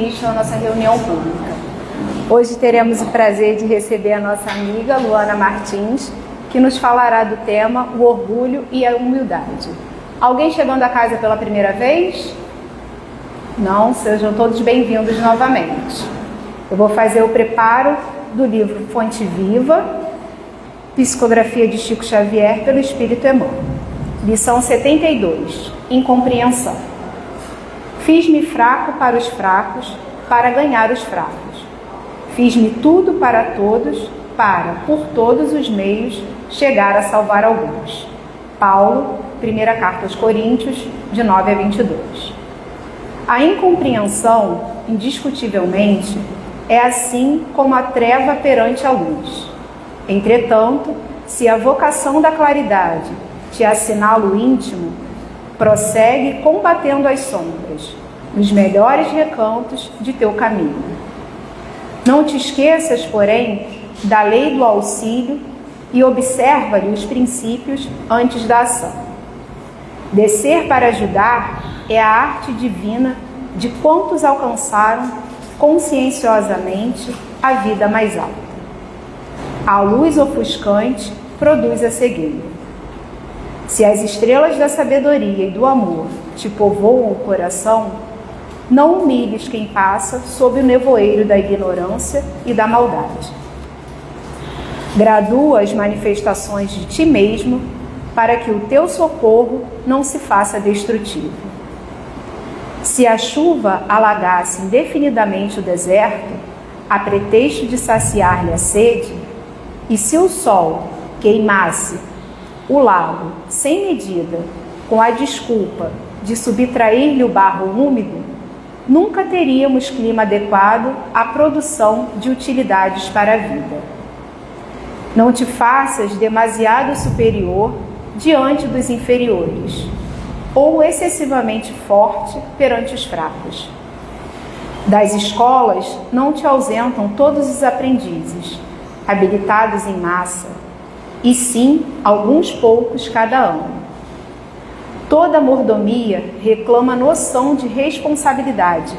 início à nossa reunião pública. Hoje teremos o prazer de receber a nossa amiga Luana Martins, que nos falará do tema o orgulho e a humildade. Alguém chegando a casa pela primeira vez? Não, sejam todos bem-vindos novamente. Eu vou fazer o preparo do livro Fonte Viva, Psicografia de Chico Xavier pelo Espírito Emmanuel. Lição 72, Incompreensão. Fiz-me fraco para os fracos, para ganhar os fracos. Fiz-me tudo para todos, para, por todos os meios, chegar a salvar alguns. Paulo, primeira carta aos Coríntios, de 9 a 22. A incompreensão, indiscutivelmente, é assim como a treva perante a luz. Entretanto, se a vocação da claridade te assinala o íntimo, prossegue combatendo as sombras, nos melhores recantos de teu caminho. Não te esqueças, porém, da lei do auxílio e observa-lhe os princípios antes da ação. Descer para ajudar é a arte divina de quantos alcançaram conscienciosamente a vida mais alta. A luz ofuscante produz a cegueira. Se as estrelas da sabedoria e do amor te povoam o coração, não humilhes quem passa sob o nevoeiro da ignorância e da maldade. Gradua as manifestações de ti mesmo para que o teu socorro não se faça destrutivo. Se a chuva alagasse indefinidamente o deserto, a pretexto de saciar-lhe a sede, e se o sol queimasse o lago sem medida, com a desculpa de subtrair-lhe o barro úmido, nunca teríamos clima adequado à produção de utilidades para a vida. Não te faças demasiado superior diante dos inferiores, ou excessivamente forte perante os fracos. Das escolas não te ausentam todos os aprendizes, habilitados em massa, e sim alguns poucos cada ano. Toda mordomia reclama noção de responsabilidade,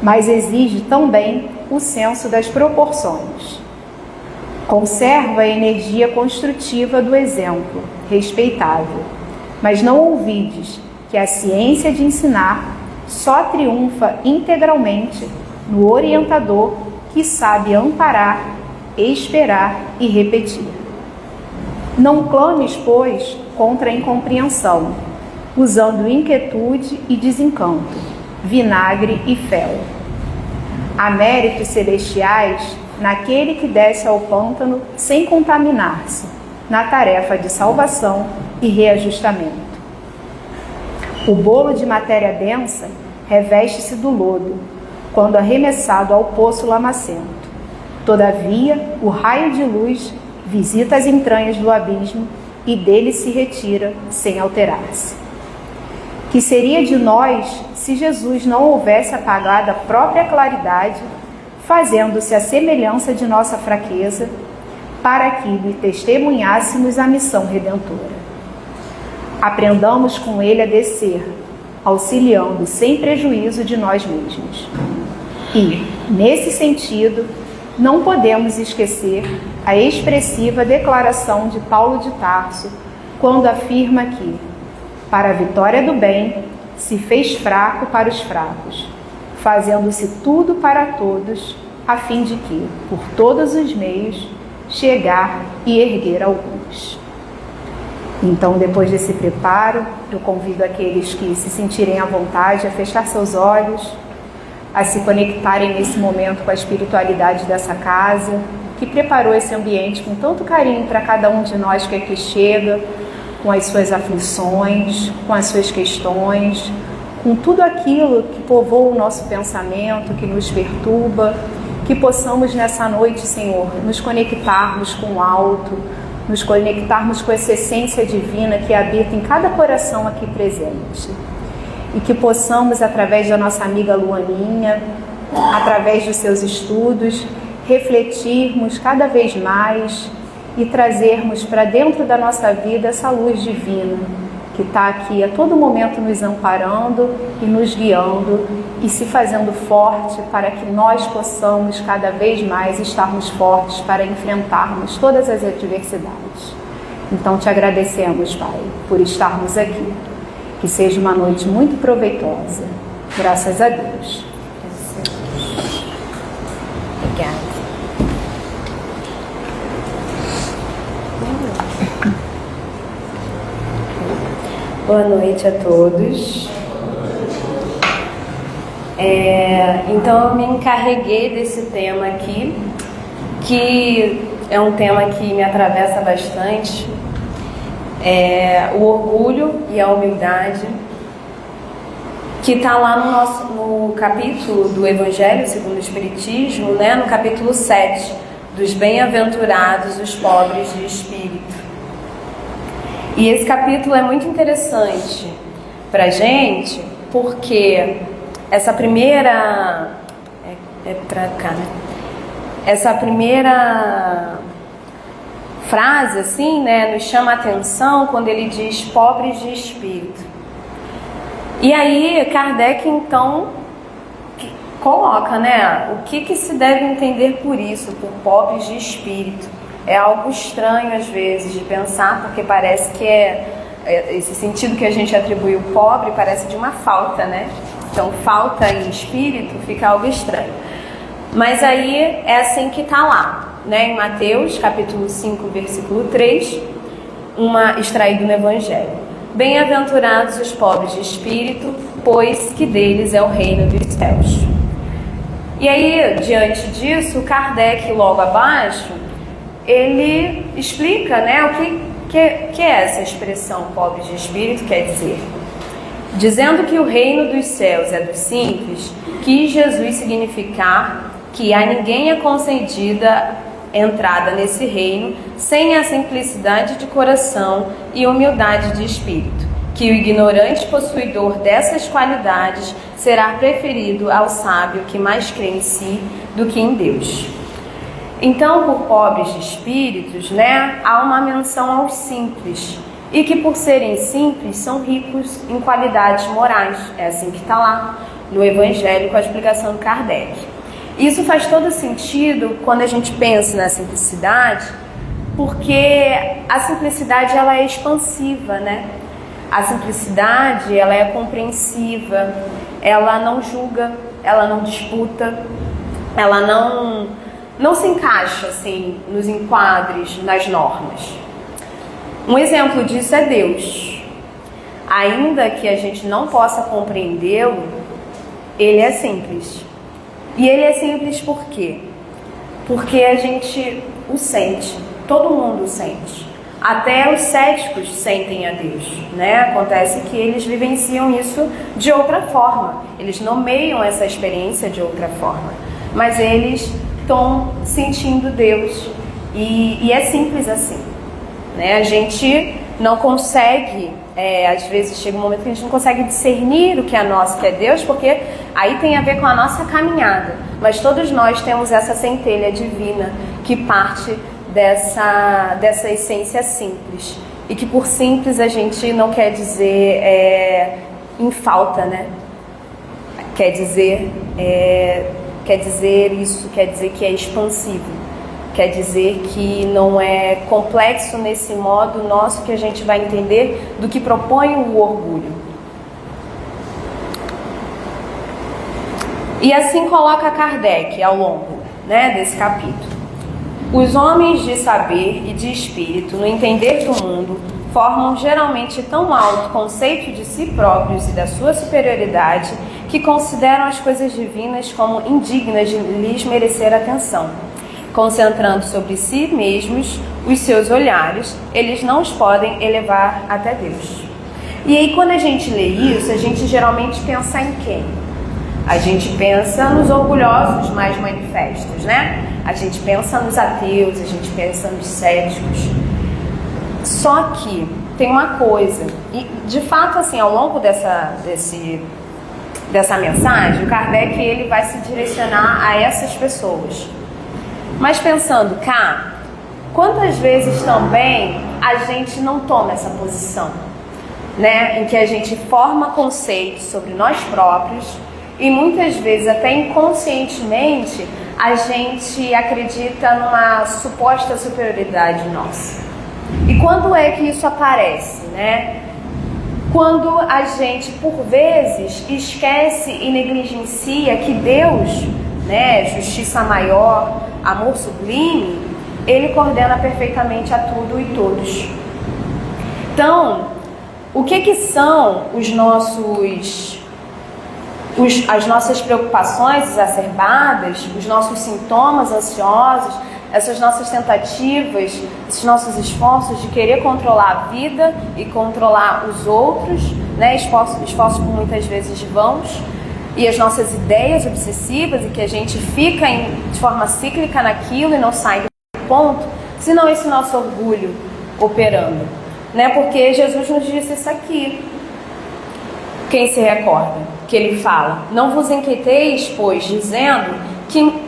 mas exige também o senso das proporções. Conserva a energia construtiva do exemplo, respeitável, mas não ouvides que a ciência de ensinar só triunfa integralmente no orientador que sabe amparar, esperar e repetir. Não clames, pois, contra a incompreensão, usando inquietude e desencanto, vinagre e fel. Há méritos celestiais naquele que desce ao pântano sem contaminar-se, na tarefa de salvação e reajustamento. O bolo de matéria densa reveste-se do lodo, quando arremessado ao poço lamacento. Todavia, o raio de luz visita as entranhas do abismo e dele se retira sem alterar-se. Que seria de nós se Jesus não houvesse apagado a própria claridade, fazendo-se a semelhança de nossa fraqueza, para que lhe testemunhássemos a missão redentora? Aprendamos com ele a descer, auxiliando sem prejuízo de nós mesmos. E, nesse sentido, não podemos esquecer a expressiva declaração de Paulo de Tarso, quando afirma que, para a vitória do bem, se fez fraco para os fracos, fazendo-se tudo para todos, a fim de que, por todos os meios, chegar e erguer alguns. Então, depois desse preparo, eu convido aqueles que se sentirem à vontade a fechar seus olhos, a se conectarem nesse momento com a espiritualidade dessa casa, que preparou esse ambiente com tanto carinho para cada um de nós que aqui chega, com as suas aflições, com as suas questões, com tudo aquilo que povoa o nosso pensamento, que nos perturba, que possamos nessa noite, Senhor, nos conectarmos com o alto, nos conectarmos com essa essência divina que habita em cada coração aqui presente. E que possamos, através da nossa amiga Luaninha, através dos seus estudos, refletirmos cada vez mais e trazermos para dentro da nossa vida essa luz divina, que que está aqui a todo momento nos amparando e nos guiando e se fazendo forte para que nós possamos cada vez mais estarmos fortes para enfrentarmos todas as adversidades. Então te agradecemos, Pai, por estarmos aqui. Que seja uma noite muito proveitosa. Graças a Deus. Obrigada. Boa noite a todos. Então eu me encarreguei desse tema aqui, que é um tema que me atravessa bastante, o orgulho e a humildade, que está lá no capítulo do Evangelho segundo o Espiritismo, né, no capítulo 7, dos bem-aventurados os pobres de espírito. E esse capítulo é muito interessante para a gente, porque essa primeira... Essa primeira frase, assim, né, nos chama a atenção quando ele diz pobres de espírito. E aí Kardec, então, coloca, né, o que se deve entender por isso, por pobres de espírito. É algo estranho às vezes de pensar, porque parece que esse sentido que a gente atribui ao pobre parece de uma falta, né? Então falta em espírito fica algo estranho. Mas aí é assim que está lá, né? Em Mateus capítulo 5, versículo 3, extraído no Evangelho. Bem-aventurados os pobres de espírito, pois que deles é o reino dos céus. E aí, diante disso, Kardec, logo abaixo, ele explica, né, o que é essa expressão pobre de espírito quer dizer. Dizendo que o reino dos céus é dos simples, quis Jesus significar que a ninguém é concedida entrada nesse reino sem a simplicidade de coração e humildade de espírito, que o ignorante possuidor dessas qualidades será preferido ao sábio que mais crê em si do que em Deus. Então, por pobres de espíritos, né, há uma menção aos simples, e que por serem simples são ricos em qualidades morais. É assim que está lá no Evangelho com a explicação do Kardec. Isso faz todo sentido quando a gente pensa na simplicidade, porque a simplicidade ela é expansiva, né? A simplicidade ela é compreensiva, ela não julga, ela não disputa, ela não se encaixa assim nos enquadres, nas normas. Um exemplo disso é Deus. Ainda que a gente não possa compreendê-lo, ele é simples. E ele é simples por quê? Porque a gente o sente, todo mundo o sente. Até os céticos sentem a Deus, né? Acontece que eles vivenciam isso de outra forma. Eles nomeiam essa experiência de outra forma. Mas eles estão sentindo Deus. E é simples assim, né? A gente não consegue, às vezes chega um momento que a gente não consegue discernir o que é nosso, o que é Deus, porque aí tem a ver com a nossa caminhada. Mas todos nós temos essa centelha divina que parte dessa essência simples. E que por simples a gente não quer dizer em falta, né? Quer dizer isso, quer dizer que é expansivo. Quer dizer que não é complexo nesse modo nosso que a gente vai entender do que propõe o orgulho. E assim coloca Kardec ao longo, né, desse capítulo. Os homens de saber e de espírito, no entender do mundo, formam geralmente tão alto conceito de si próprios e da sua superioridade que consideram as coisas divinas como indignas de lhes merecer atenção. Concentrando sobre si mesmos os seus olhares, eles não os podem elevar até Deus. E aí, quando a gente lê isso, a gente geralmente pensa em quem? A gente pensa nos orgulhosos mais manifestos, né? A gente pensa nos ateus, a gente pensa nos céticos. Só que tem uma coisa, e de fato, assim, ao longo dessa mensagem, o Kardec ele vai se direcionar a essas pessoas. Mas pensando cá, quantas vezes também a gente não toma essa posição? né, em que a gente forma conceitos sobre nós próprios e muitas vezes até inconscientemente a gente acredita numa suposta superioridade nossa. E quando é que isso aparece, né? Quando a gente, por vezes, esquece e negligencia que Deus, né, justiça maior, amor sublime, Ele coordena perfeitamente a tudo e todos. Então, o que são as nossas preocupações exacerbadas, os nossos sintomas ansiosos, essas nossas tentativas, esses nossos esforços de querer controlar a vida e controlar os outros, né? Esforços por muitas vezes vãos, e as nossas ideias obsessivas e que a gente fica de forma cíclica naquilo e não sai do ponto, senão esse nosso orgulho operando, né? Porque Jesus nos disse isso aqui. Quem se recorda? Que Ele fala: não vos inquieteis, pois, dizendo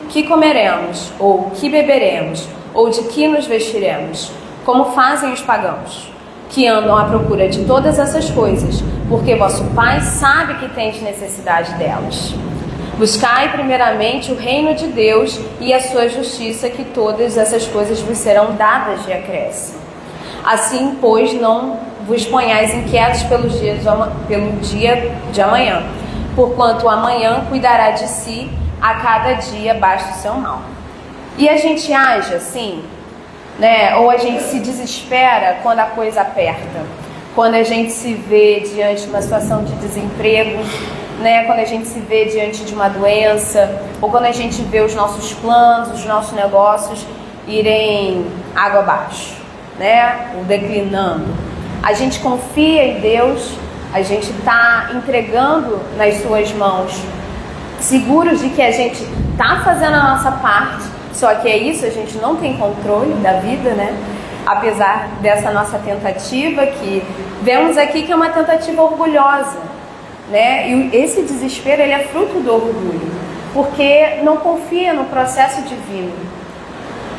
que comeremos, ou que beberemos, ou de que nos vestiremos, como fazem os pagãos, que andam à procura de todas essas coisas, porque vosso Pai sabe que tendes necessidade delas. Buscai primeiramente o reino de Deus e a sua justiça, que todas essas coisas vos serão dadas de acréscimo. Assim, pois, não vos ponhais inquietos pelo dia de amanhã, porquanto o amanhã cuidará de si, a cada dia basta o seu mal. E a gente age assim, né? Ou a gente se desespera quando a coisa aperta, quando a gente se vê diante de uma situação de desemprego, né? Quando a gente se vê diante de uma doença, ou quando a gente vê os nossos planos, os nossos negócios irem água abaixo, né? Ou declinando. A gente confia em Deus, a gente está entregando nas suas mãos, seguros de que a gente está fazendo a nossa parte, só que é isso, a gente não tem controle da vida, né? Apesar dessa nossa tentativa, que vemos aqui que é uma tentativa orgulhosa, né? E esse desespero, ele é fruto do orgulho, porque não confia no processo divino.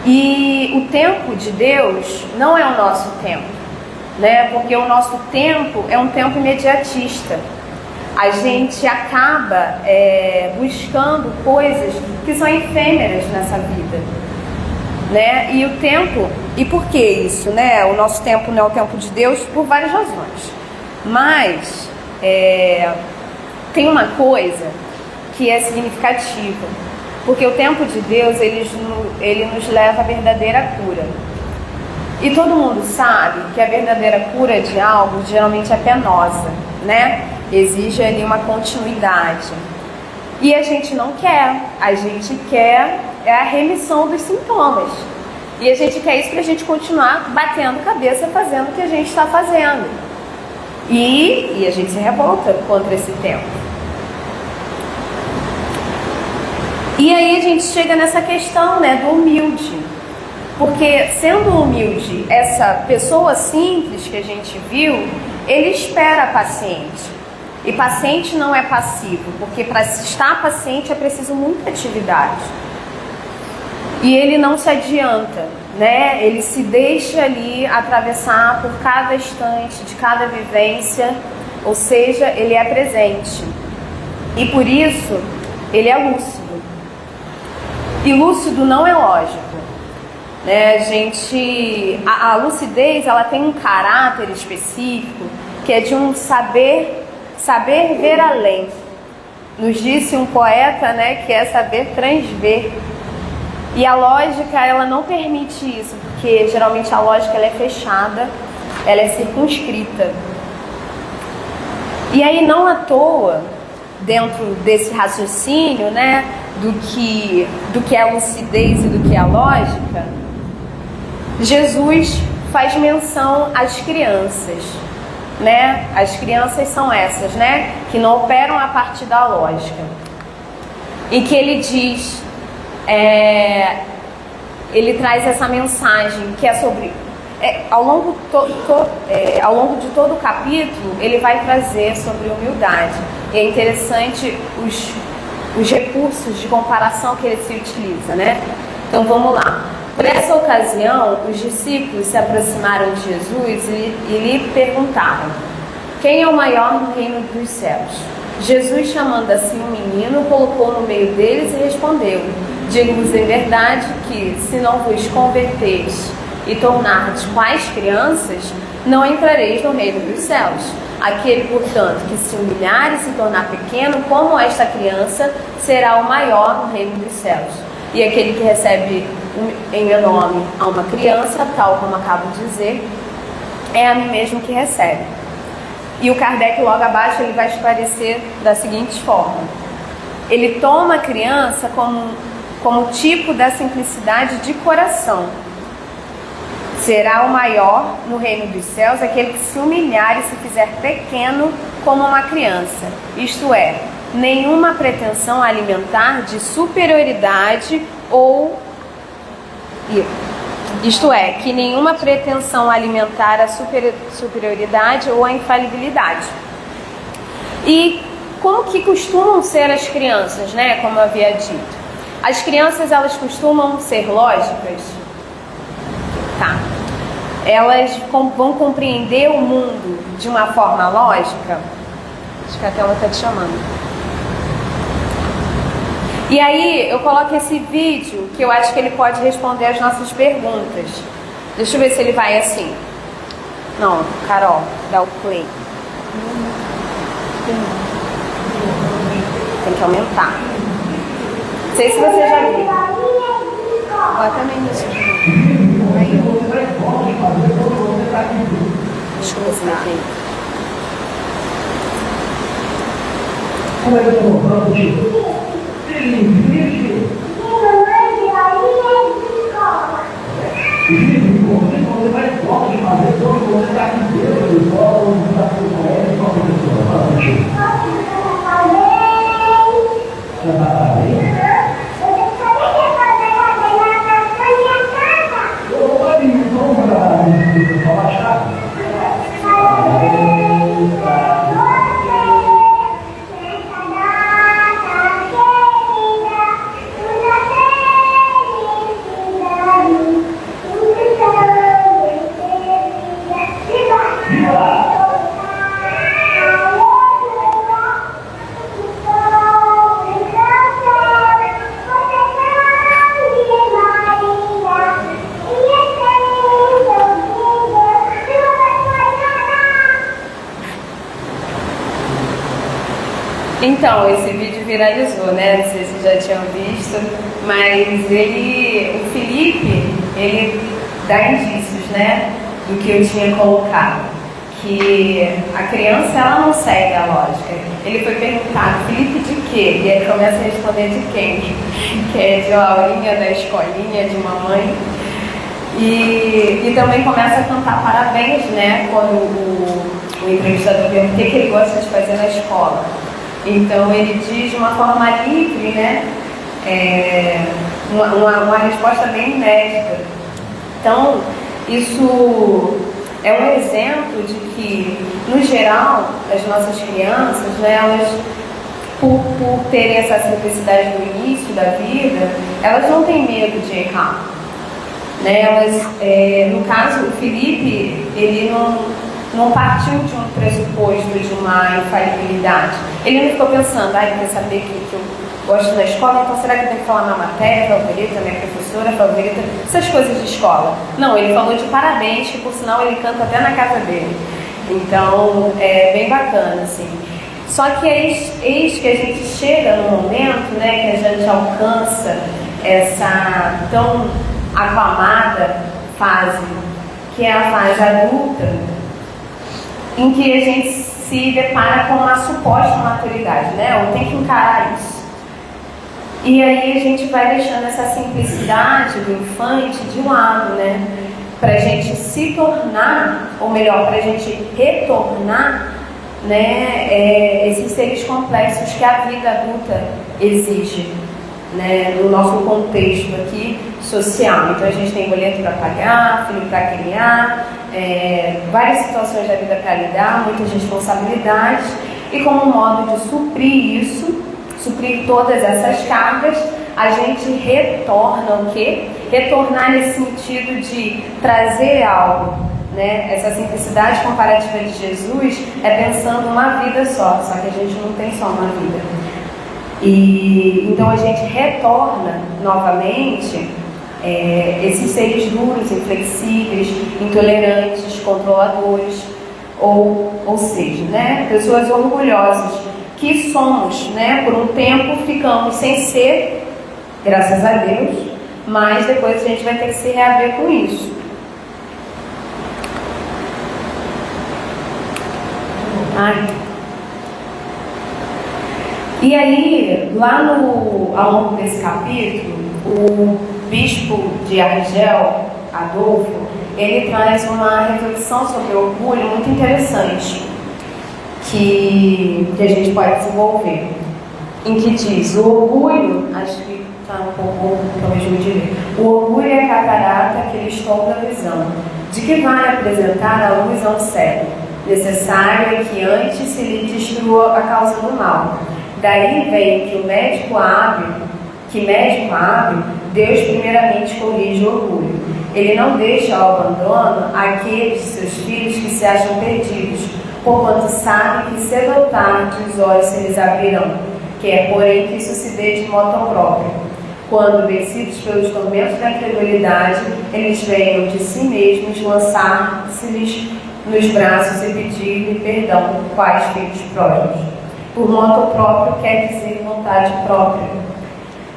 E o tempo de Deus não é o nosso tempo, né? Porque o nosso tempo é um tempo imediatista. A gente acaba buscando coisas que são efêmeras nessa vida, né? E o tempo, e por que isso, né? O nosso tempo não é o tempo de Deus por várias razões, mas tem uma coisa que é significativa, porque o tempo de Deus, ele nos leva à verdadeira cura. E todo mundo sabe que a verdadeira cura de algo geralmente é penosa, né? Exige ali uma continuidade. E a gente não quer. A gente quer a remissão dos sintomas. E a gente quer isso para a gente continuar batendo cabeça, fazendo o que a gente está fazendo. E a gente se revolta contra esse tempo. E aí a gente chega nessa questão, né, do humilde. Porque sendo humilde, essa pessoa simples que a gente viu, ele espera paciente. E paciente não é passivo, porque para estar paciente é preciso muita atividade. E ele não se adianta, né? Ele se deixa ali atravessar por cada instante de cada vivência, ou seja, ele é presente. E por isso, ele é lúcido. E lúcido não é lógico, né? A lucidez, ela tem um caráter específico, que é de um saber ver além. Nos disse um poeta, né, que é saber transver. E a lógica, ela não permite isso, porque geralmente a lógica, ela é fechada, ela é circunscrita. E aí, não à toa, dentro desse raciocínio, né, do que é a lucidez e do que é a lógica, Jesus faz menção às crianças, né? As crianças são essas, né, que não operam a partir da lógica. Em que ele diz, ele traz essa mensagem que é sobre, ao longo de todo o capítulo, ele vai trazer sobre humildade. E é interessante os recursos de comparação que ele se utiliza, né? Então vamos lá. Por essa ocasião, os discípulos se aproximaram de Jesus e lhe perguntaram: quem é o maior no reino dos céus? Jesus, chamando assim o menino, colocou no meio deles e respondeu: digo-vos em verdade que, se não vos converteis e tornardes quais crianças, não entrareis no reino dos céus. Aquele, portanto, que se humilhar e se tornar pequeno como esta criança, será o maior no reino dos céus. E aquele que recebe em meu nome a uma criança, tal como acabo de dizer, é a mim mesmo que recebe. E o Kardec, logo abaixo, ele vai esclarecer da seguinte forma: ele toma a criança como tipo da simplicidade de coração. Será o maior no reino dos céus aquele que se humilhar e se fizer pequeno como uma criança. Isto é, nenhuma pretensão alimentar de superioridade ou... Isto é, que nenhuma pretensão alimentar a superioridade ou a infalibilidade. E como que costumam ser as crianças, né? Como eu havia dito. As crianças, elas costumam ser lógicas? Tá. Elas vão compreender o mundo de uma forma lógica? Acho que a tela está te chamando. E aí, eu coloco esse vídeo que eu acho que ele pode responder as nossas perguntas. Deixa eu ver se ele vai assim. Não, Carol, dá o play. Tem que aumentar. Não sei se você já viu. Bota no início. Aí. Deixa eu ver se ele tem. Então, esse vídeo viralizou, né? Não sei se já tinham visto, mas o Felipe, ele dá indícios, né? Do que eu tinha colocado. Que a criança, ela não segue a lógica. Ele foi perguntado, Felipe, de quê? E ele começa a responder de quem? Que é de Laurinha, da escolinha, de mamãe. E também começa a cantar parabéns, né? Quando o entrevistador pergunta o que ele gosta de fazer na escola. Então ele diz de uma forma livre, né? Uma resposta bem inédita. Então, isso é um exemplo de que, no geral, as nossas crianças, né, elas, por terem essa simplicidade no início da vida, elas não têm medo de errar. Né? No caso, o Felipe, ele não partiu de um pressuposto de uma infalibilidade. Ele não ficou pensando, quer saber que eu gosto na escola, então será que eu tenho que falar minha matéria favorita, minha professora favorita, essas coisas de escola. Não, ele falou de parabéns, que por sinal ele canta até na casa dele. Então, é bem bacana, assim. Só que eis que a gente chega no momento, né, que a gente alcança essa tão aclamada fase, que é a fase adulta, em que a gente se depara com uma suposta maturidade, né? Ou tem que encarar isso. E aí a gente vai deixando essa simplicidade do infante de lado, né? Pra gente se tornar, ou melhor, pra gente retornar, né? Esses seres complexos que a vida adulta exige, né? No nosso contexto aqui social. Então a gente tem boleto para pagar, filho para criar, várias situações da vida para lidar, muitas responsabilidades, e como modo de suprir isso, suprir todas essas cargas, a gente retorna o quê? Retornar nesse sentido de trazer algo, né? Essa simplicidade comparativa de Jesus é pensando uma vida só que a gente não tem só uma vida. E então a gente retorna novamente esses seres duros, inflexíveis, intolerantes, controladores, ou seja, né, pessoas orgulhosas que somos, né, por um tempo ficamos sem ser, graças a Deus, mas depois a gente vai ter que se reaver com isso. E aí, lá ao longo desse capítulo, o bispo de Argel, Adolfo, ele traz uma reflexão sobre o orgulho muito interessante, que a gente pode desenvolver, em que diz: o orgulho, acho que está um pouco, talvez ruim de ler, o orgulho é a catarata que lhes tolda a visão, de que vale apresentar a luz ao cego, necessário é que antes se lhe destrua a causa do mal. Daí vem que médico hábil, Deus primeiramente corrige o orgulho. Ele não deixa ao abandono aqueles de seus filhos que se acham perdidos, porquanto sabe que cedo ou tarde os olhos se lhes abrirão, quer porém que isso se dê de modo próprio. Quando, vencidos pelos tormentos da incredulidade, eles venham de si mesmos lançar-se-lhes nos braços e pedir-lhe perdão, quais filhos pródigos. Por modo próprio quer dizer vontade própria.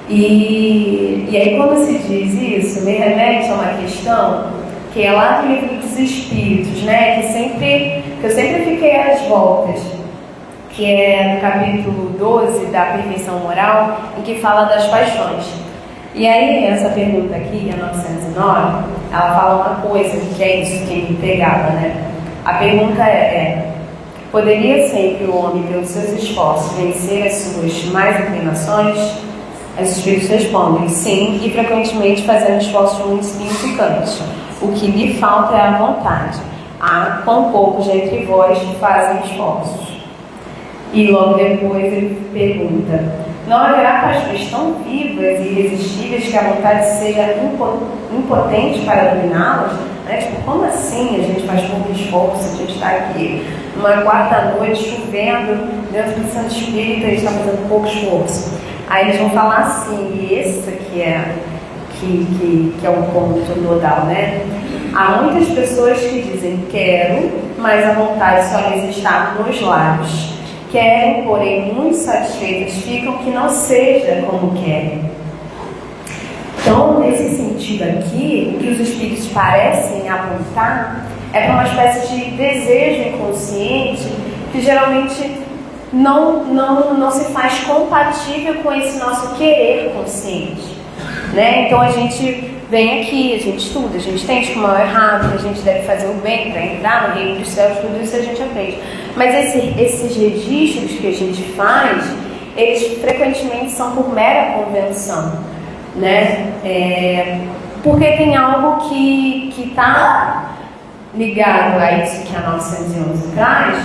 E aí quando se diz isso, me remete a uma questão que é lá no livro dos Espíritos, né, que eu sempre fiquei às voltas, que é no capítulo 12 da Perfeição Moral, em que fala das paixões. E aí essa pergunta aqui, a 909, ela fala uma coisa que é isso que me pegava, né? A pergunta poderia sempre o homem, pelos seus esforços, vencer as suas más inclinações? Os espíritos respondem sim, e frequentemente fazendo esforços muito significantes. O que lhe falta é a vontade. Quão poucos entre vós fazem esforços. E logo depois ele pergunta: não haverá paixões tão vivas e irresistíveis que a vontade seja impotente para dominá-las? Né? Tipo, como assim a gente faz pouco esforço? A gente está aqui numa quarta-noite chovendo dentro do centro espírita e a gente está fazendo pouco esforço. Aí eles vão falar assim, e esse aqui que é um ponto nodal, né? Há muitas pessoas que dizem quero, mas a vontade só lhes está nos lábios. Querem, porém, muito satisfeitas ficam que não seja como querem. Então, nesse sentido aqui, o que os espíritos parecem apontar é para uma espécie de desejo inconsciente que geralmente não se faz compatível com esse nosso querer consciente, né? Então a gente vem aqui, a gente estuda, a gente entende que o mal é errado, que a gente deve fazer o bem para entrar no reino dos céus, tudo isso a gente aprende. Mas esses registros que a gente faz, eles frequentemente são por mera convenção, né? Porque tem algo que está ligado a isso que a 911 traz,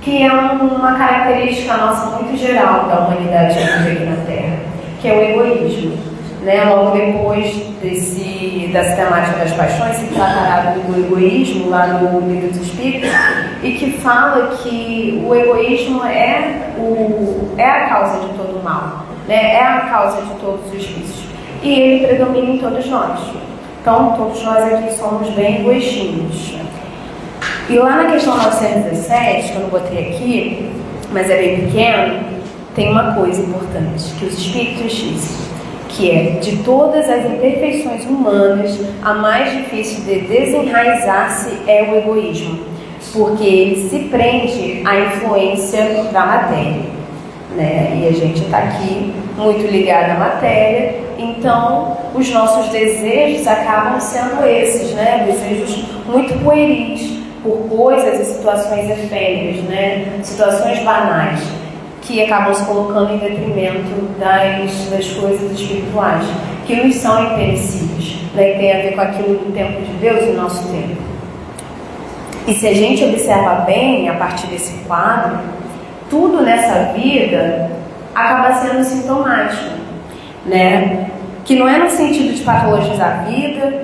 que é uma característica nossa muito geral da humanidade aqui na Terra, que é o egoísmo, né? Logo depois dessa temática das paixões, se tratará do egoísmo lá no Livro dos Espíritos, e que fala que o egoísmo é a causa de todo o mal, né? É a causa de todos os vícios, e ele predomina em todos nós. Então, todos nós aqui somos bem egoístinhos. E lá na questão 917, que eu não botei aqui, mas é bem pequeno, tem uma coisa importante que os espíritos dizem, que é: de todas as imperfeições humanas, a mais difícil de desenraizar-se é o egoísmo, porque ele se prende à influência da matéria, né? E a gente está aqui muito ligado à matéria, então os nossos desejos acabam sendo esses, né? Desejos muito pueris, por coisas e situações efêmeras, né? Situações banais, que acabam se colocando em detrimento das coisas espirituais, que nos são imperecíveis, né? E tem a ver com aquilo do tempo de Deus e o nosso tempo. E se a gente observa bem, a partir desse quadro, tudo nessa vida acaba sendo sintomático, né? Que não é no sentido de patologizar a vida,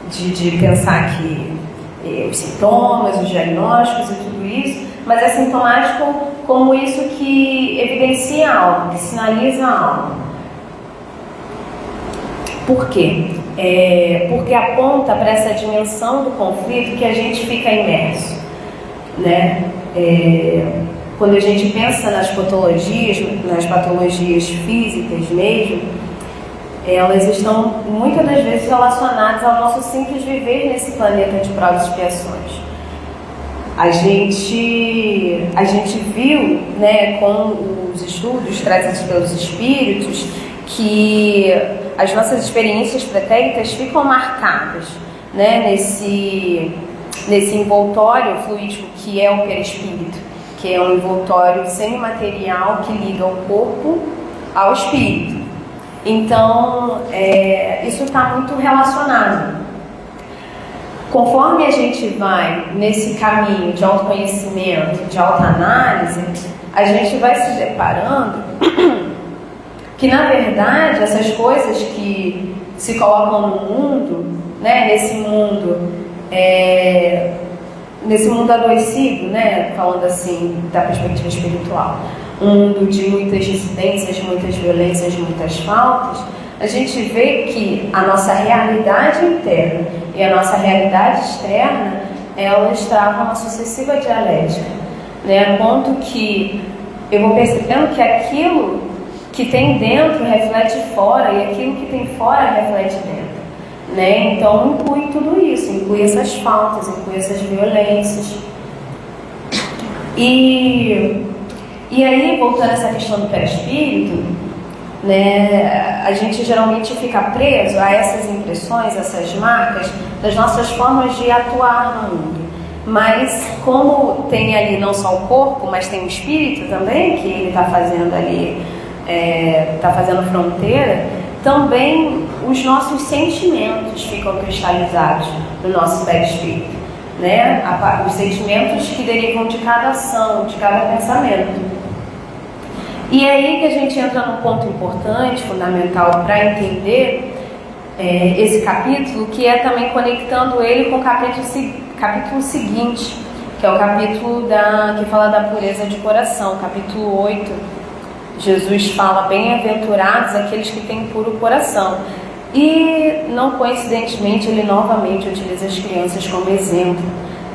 de pensar que os sintomas, os diagnósticos e tudo isso, mas é sintomático como isso que evidencia algo, que sinaliza algo. Por quê? Porque aponta para essa dimensão do conflito que a gente fica imerso, né? Quando a gente pensa nas patologias físicas mesmo, elas estão muitas das vezes relacionadas ao nosso simples viver nesse planeta de provas e expiações. A gente viu, né, com os estudos trazidos pelos espíritos, que as nossas experiências pretéritas ficam marcadas, né, nesse envoltório fluídico que é o perispírito, que é um envoltório semimaterial que liga o corpo ao espírito. Então, isso está muito relacionado. Conforme a gente vai nesse caminho de autoconhecimento, de autoanálise, a gente vai se deparando que, na verdade, essas coisas que se colocam no mundo, né, nesse mundo adoecido, né, falando assim da perspectiva espiritual, um mundo de muitas dissidências, de muitas violências, de muitas faltas, a gente vê que a nossa realidade interna e a nossa realidade externa, elas travam uma sucessiva dialética, né, a ponto que eu vou percebendo que aquilo que tem dentro reflete fora e aquilo que tem fora reflete dentro, né? Então inclui tudo isso, inclui essas faltas, inclui essas violências. E aí, voltando a essa questão do perispírito, né, a gente geralmente fica preso a essas impressões, essas marcas das nossas formas de atuar no mundo. Mas como tem ali não só o corpo, mas tem o espírito também, que ele está fazendo ali, está fazendo fronteira, também os nossos sentimentos ficam cristalizados no nosso perispírito, né? Os sentimentos que derivam de cada ação, de cada pensamento. E é aí que a gente entra num ponto importante, fundamental para entender esse capítulo, que é também conectando ele com o capítulo seguinte, que é o capítulo que fala da pureza de coração, capítulo 8. Jesus fala: bem-aventurados aqueles que têm puro coração. E, não coincidentemente, ele novamente utiliza as crianças como exemplo,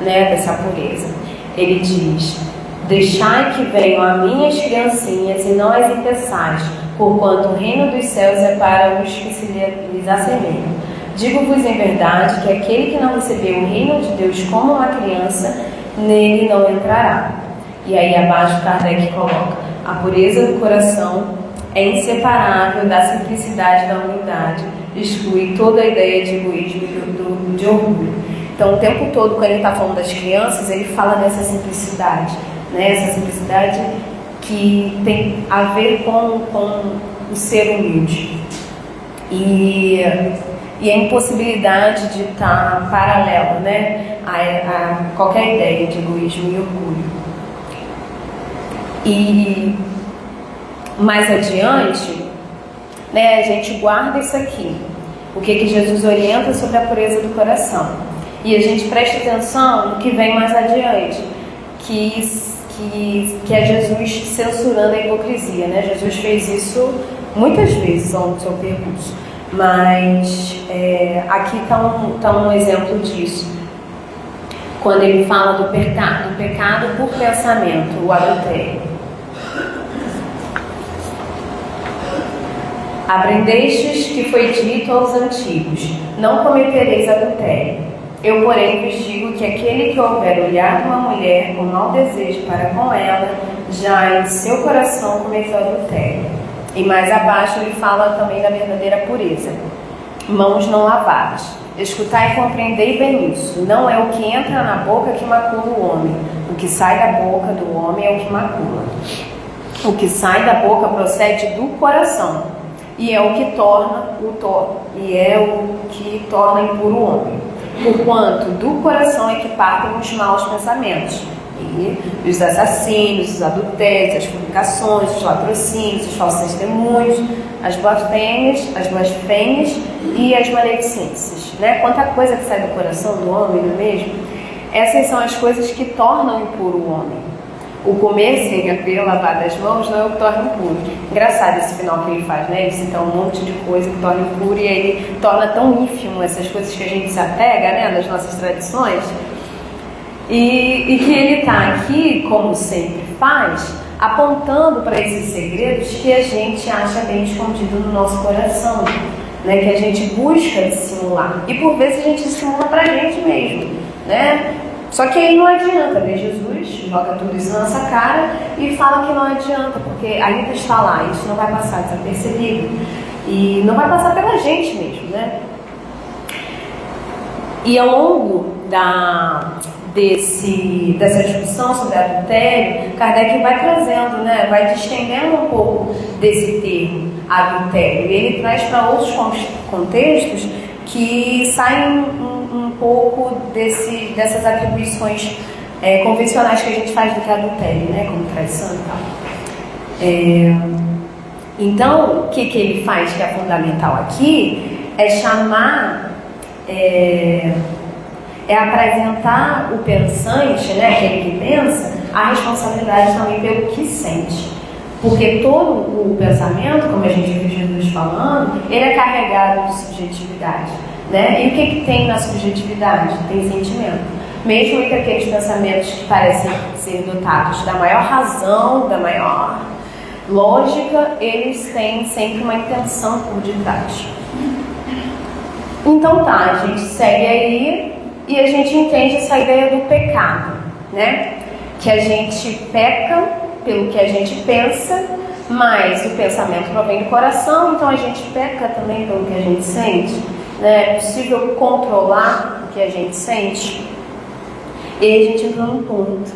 né, dessa pureza. Ele diz: deixai que venham a mim as criancinhas e não as impeçais, porquanto o reino dos céus é para os que se lhes assemelham. Digo-vos em verdade que aquele que não recebeu o reino de Deus como uma criança, nele não entrará. E aí abaixo Kardec coloca: a pureza do coração é inseparável da simplicidade da humildade, exclui toda a ideia de egoísmo e de orgulho. Então, o tempo todo, quando ele está falando das crianças, ele fala dessa simplicidade, né? Essa simplicidade que tem a ver com o ser humilde. E a impossibilidade de estar paralela, né, a qualquer ideia de egoísmo e orgulho. E mais adiante, né, a gente guarda isso aqui, o que Jesus orienta sobre a pureza do coração. E a gente presta atenção no que vem mais adiante, que é Jesus censurando a hipocrisia, né? Jesus fez isso muitas vezes ao longo do seu percurso, mas aqui está um exemplo disso. Quando ele fala do pecado por pensamento, o adultério. Aprendestes que foi dito aos antigos: não cometereis adultério. Eu, porém, vos digo que aquele que houver olhado uma mulher com mau desejo para com ela, já em seu coração cometeu adultério. E mais abaixo ele fala também da verdadeira pureza: mãos não lavadas. Escutai e compreendei bem isso. Não é o que entra na boca que macula o homem, o que sai da boca do homem é o que macula. O que sai da boca procede do coração, e é o que torna impuro o homem. Porquanto do coração é que partem os maus pensamentos, e os assassinos, os adultérios, as fornicações, os latrocínios, os falsos testemunhos, as blasfêmias e as maledicências, né? Quanta coisa que sai do coração do homem, não é mesmo? essas são as coisas que tornam impuro o homem. O comer sem haver lavado as mãos não é o que torna impuro. Engraçado esse final que ele faz, né? Ele cita um monte de coisa que torna impuro e aí ele torna tão ínfimo essas coisas que a gente se apega, né, nas nossas tradições. E que ele está aqui, como sempre faz, apontando para esses segredos que a gente acha bem escondido no nosso coração, né? Que a gente busca dissimular. E por vezes a gente dissimula para a gente mesmo, né? Só que aí não adianta, ver Jesus joga tudo isso na nossa cara e fala que não adianta, porque ainda está lá, isso não vai passar desapercebido. E não vai passar pela gente mesmo, né? E ao longo dessa discussão sobre adultério, Kardec vai trazendo, né, vai distendendo um pouco desse termo adultério. Ele traz para outros contextos que saem um pouco dessas atribuições convencionais que a gente faz do que é adultério, né, como traição e tal. Então, o que ele faz, que é fundamental aqui, é chamar... é apresentar o pensante, né, aquele que pensa, a responsabilidade também pelo que sente. Porque todo o pensamento, como a gente viu Jesus falando, ele é carregado de subjetividade, né? E o que tem na subjetividade? Tem sentimento. Mesmo entre aqueles pensamentos que parecem ser dotados da maior razão, da maior lógica, eles têm sempre uma intenção por detrás. Então tá, a gente segue aí e a gente entende essa ideia do pecado, né? Que a gente peca pelo que a gente pensa, mas o pensamento provém do coração, então a gente peca também pelo que a gente sente, né? É possível controlar o que a gente sente? E aí a gente entra num ponto,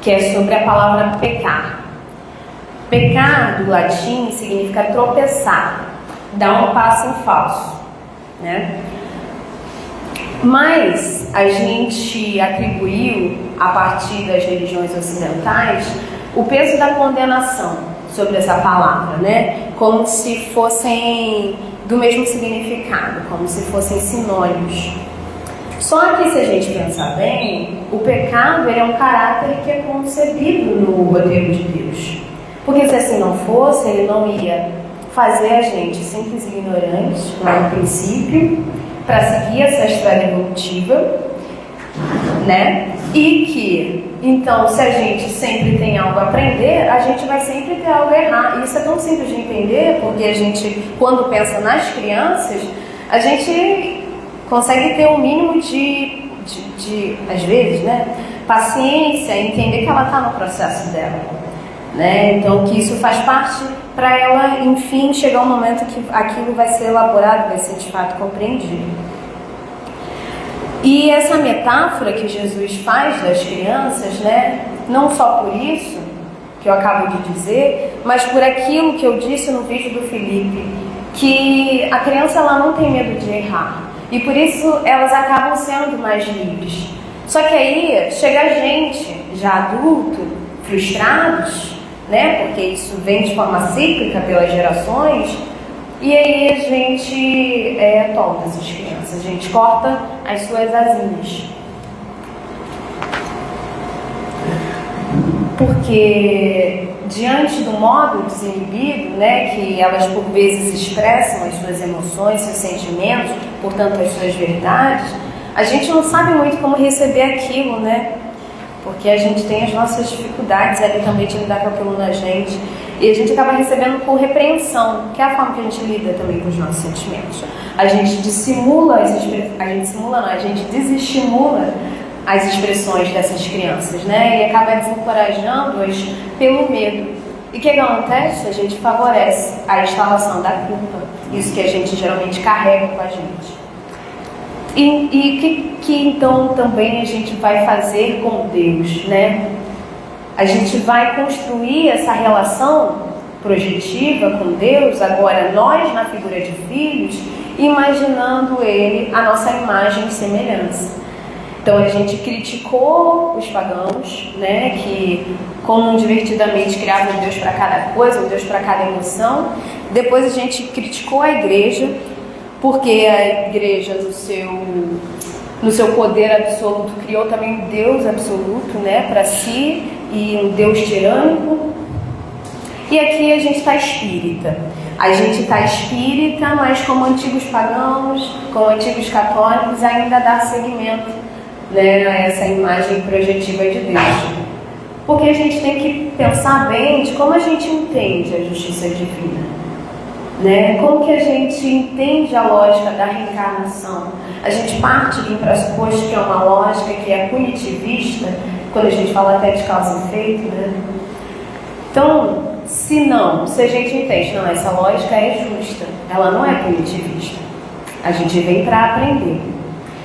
que é sobre a palavra pecar. Pecar, do latim, significa tropeçar, dar um passo em falso, né? Mas a gente atribuiu, a partir das religiões ocidentais, o peso da condenação sobre essa palavra, né? Como se fossem do mesmo significado, como se fossem sinônimos. Só que, se a gente pensar bem, o pecado ele é um caráter que é concebido no roteiro de Deus. Porque se assim não fosse, ele não ia fazer a gente simples e ignorantes, lá no princípio, para seguir essa estrada evolutiva, né? E que, então, se a gente sempre tem algo a aprender, a gente vai sempre ter algo a errar. E isso é tão simples de entender, porque a gente, quando pensa nas crianças, a gente consegue ter um mínimo de às vezes, né, paciência, entender que ela está no processo dela, né? Então, que isso faz parte para ela, enfim, chegar um momento que aquilo vai ser elaborado, vai ser de fato compreendido. E essa metáfora que Jesus faz das crianças, né, não só por isso que eu acabo de dizer, mas por aquilo que eu disse no vídeo do Felipe, que a criança ela não tem medo de errar e por isso elas acabam sendo mais livres. Só que aí chega a gente, já adulto, frustrados, né, porque isso vem de forma cíclica pelas gerações, e aí a gente tolda essas crianças, a gente corta as suas asinhas. Porque diante do modo desinibido, né, que elas por vezes expressam as suas emoções, seus sentimentos, portanto as suas verdades, a gente não sabe muito como receber aquilo, né? Porque a gente tem as nossas dificuldades ali também de lidar com aquilo na gente. E a gente acaba recebendo por repreensão, que é a forma que a gente lida também com os nossos sentimentos. A gente desestimula as expressões dessas crianças, né? E acaba desencorajando-as pelo medo. E o que acontece? A gente favorece a instalação da culpa. Isso que a gente geralmente carrega com a gente. E que então também a gente vai fazer com Deus, né? A gente vai construir essa relação projetiva com Deus, agora nós na figura de filhos, imaginando Ele a nossa imagem e semelhança. Então a gente criticou os pagãos, né, que como divertidamente criavam um Deus para cada coisa, um Deus para cada emoção. Depois a gente criticou a igreja, porque a igreja, no seu no seu poder absoluto, criou também um Deus absoluto, né, para si, e um Deus tirânico. E aqui a gente está espírita. A gente está espírita, mas como antigos pagãos, como antigos católicos, ainda dá seguimento, né, a essa imagem projetiva de Deus. Porque a gente tem que pensar bem de como a gente entende a justiça divina, né? Como que a gente entende a lógica da reencarnação. A gente parte de um pressuposto que é uma lógica que é punitivista, quando a gente fala até de causa e efeito, né? Então, se a gente entende, não, essa lógica é justa, ela não é punitivista. A gente vem para aprender.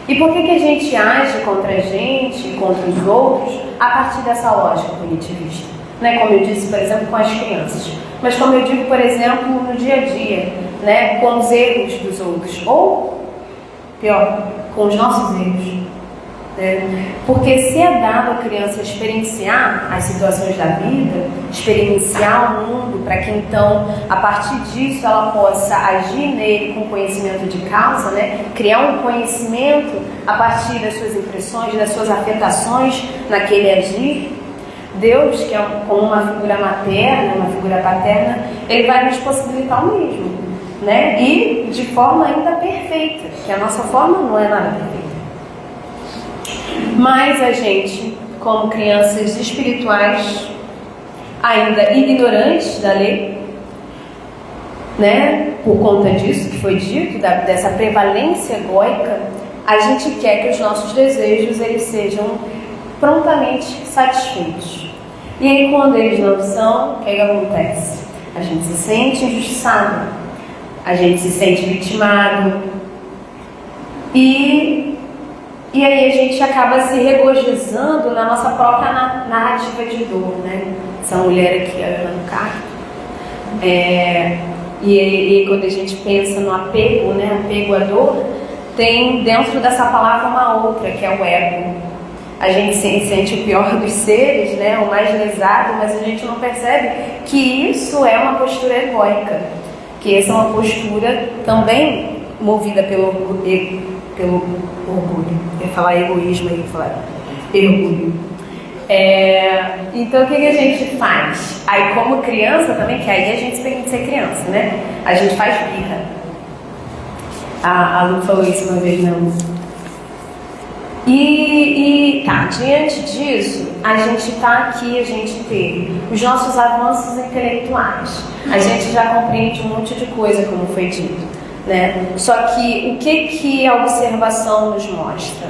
E por que a gente age contra a gente e contra os outros a partir dessa lógica punitivista? Né? Como eu disse, por exemplo, com as crianças. Mas como eu digo, por exemplo, no dia a dia, né? Com os erros dos outros. Ou, pior, com os nossos erros. Porque se é dado à criança experienciar as situações da vida, experienciar o mundo, para que então, a partir disso, ela possa agir nele com conhecimento de causa, né? Criar um conhecimento a partir das suas impressões, das suas afetações naquele agir. Deus, que é como uma figura materna, uma figura paterna, ele vai nos possibilitar o mesmo, né? E de forma ainda perfeita, que a nossa forma não é nada perfeita. Mas a gente, como crianças espirituais, ainda ignorantes da lei, né, por conta disso que foi dito, dessa prevalência egóica, a gente quer que os nossos desejos eles sejam prontamente satisfeitos. E aí, quando eles não são, o que acontece? A gente se sente injustiçado, a gente se sente vitimado, e aí a gente acaba se regozijando na nossa própria narrativa de dor, né? Essa mulher aqui, a Ana Carto. E quando a gente pensa no apego, né? Apego à dor, tem dentro dessa palavra uma outra, que é o ego. A gente se sente o pior dos seres, né? O mais lesado, mas a gente não percebe que isso é uma postura egóica. Que essa é uma postura também movida pelo orgulho. Eu ia falar egoísmo, eu ia falar orgulho. Então o que a gente faz? Aí como criança também, que aí a gente se permite ser criança, né? A gente faz birra. A Lu falou isso uma vez, não. Diante disso, a gente está aqui, a gente tem os nossos avanços intelectuais. A gente já compreende um monte de coisa, como foi dito. Né? Só que o que a observação nos mostra?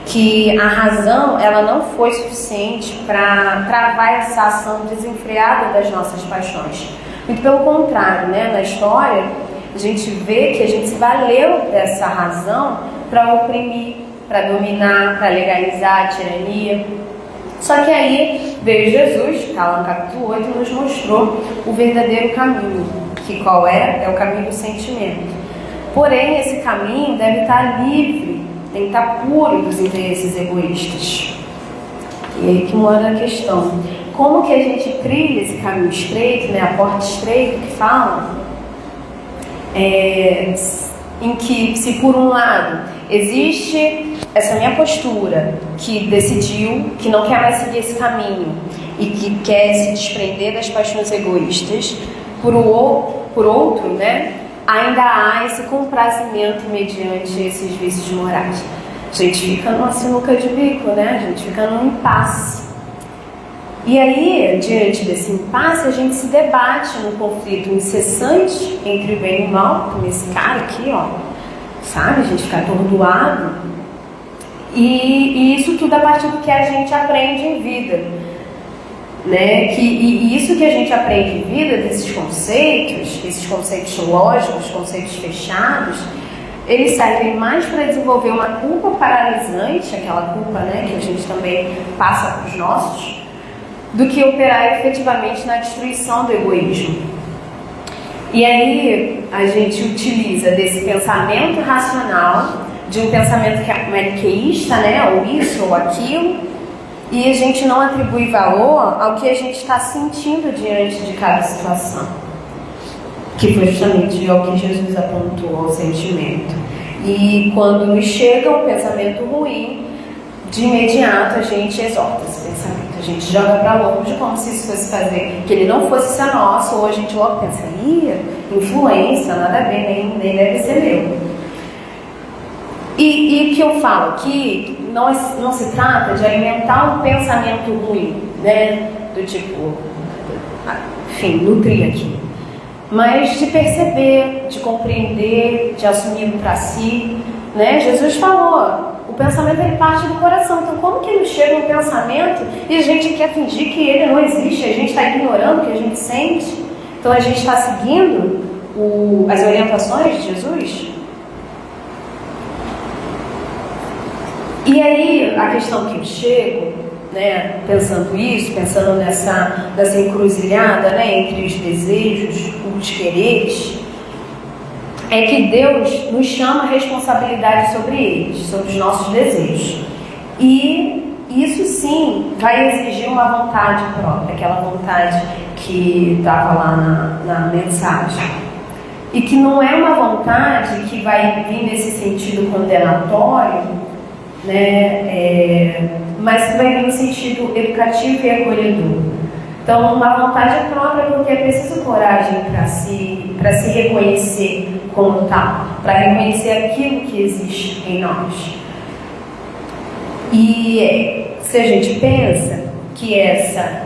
Que a razão ela não foi suficiente para travar essa ação desenfreada das nossas paixões. Muito pelo contrário, né? Na história a gente vê que a gente se valeu dessa razão para oprimir, para dominar, para legalizar a tirania. Só que aí veio Jesus, Calan capítulo 8, nos mostrou o verdadeiro caminho. Que qual é? É o caminho do sentimento. Porém, esse caminho deve estar livre, tem que estar puro dos interesses egoístas. E aí que mora a questão. Como que a gente trilha esse caminho estreito, né? A porta estreita que fala, em que se por um lado existe essa minha postura que decidiu que não quer mais seguir esse caminho e que quer se desprender das paixões egoístas, por outro, né, ainda há esse comprazimento mediante esses vícios morais. A gente fica numa sinuca de bico, né? A gente fica num impasse. E aí, diante desse impasse, a gente se debate num conflito incessante entre o bem e o mal, como esse cara aqui, ó, sabe? A gente fica atordoado. E isso tudo a partir do que a gente aprende em vida. Né? E isso que a gente aprende em vida, desses conceitos, esses conceitos lógicos, conceitos fechados, eles servem mais para desenvolver uma culpa paralisante, aquela culpa, né, que a gente também passa para os nossos, do que operar efetivamente na destruição do egoísmo. E aí a gente utiliza desse pensamento racional, de um pensamento que é maniqueísta, né, ou isso ou aquilo, e a gente não atribui valor ao que a gente está sentindo diante de cada situação, que foi justamente ao que Jesus apontou, ao sentimento. E quando nos chega um pensamento ruim, de imediato a gente exorta esse pensamento, a gente joga para longe como se isso fosse fazer, que ele não fosse ser nosso, ou a gente logo pensa, influência, nada a ver, nem deve ser meu. E o que eu falo aqui, não se trata de alimentar um pensamento ruim, né? Do tipo, enfim, nutrir aqui. Mas de perceber, de compreender, de assumir para si, né? Jesus falou, o pensamento ele parte do coração. Então, como que nos chega um pensamento e a gente quer fingir que ele não existe? A gente está ignorando o que a gente sente? Então, a gente está seguindo as orientações de Jesus? E aí, a questão que eu chego, né, pensando isso, pensando nessa encruzilhada, né, entre os desejos, os quereres, é que Deus nos chama a responsabilidade sobre eles, sobre os nossos desejos. E isso sim vai exigir uma vontade própria, aquela vontade que estava lá na mensagem. E que não é uma vontade que vai vir nesse sentido condenatório, né, mas que vai vir no sentido educativo e acolhedor. Então, uma vontade própria, porque é preciso coragem para se reconhecer como tal, para reconhecer aquilo que existe em nós. E se a gente pensa que essa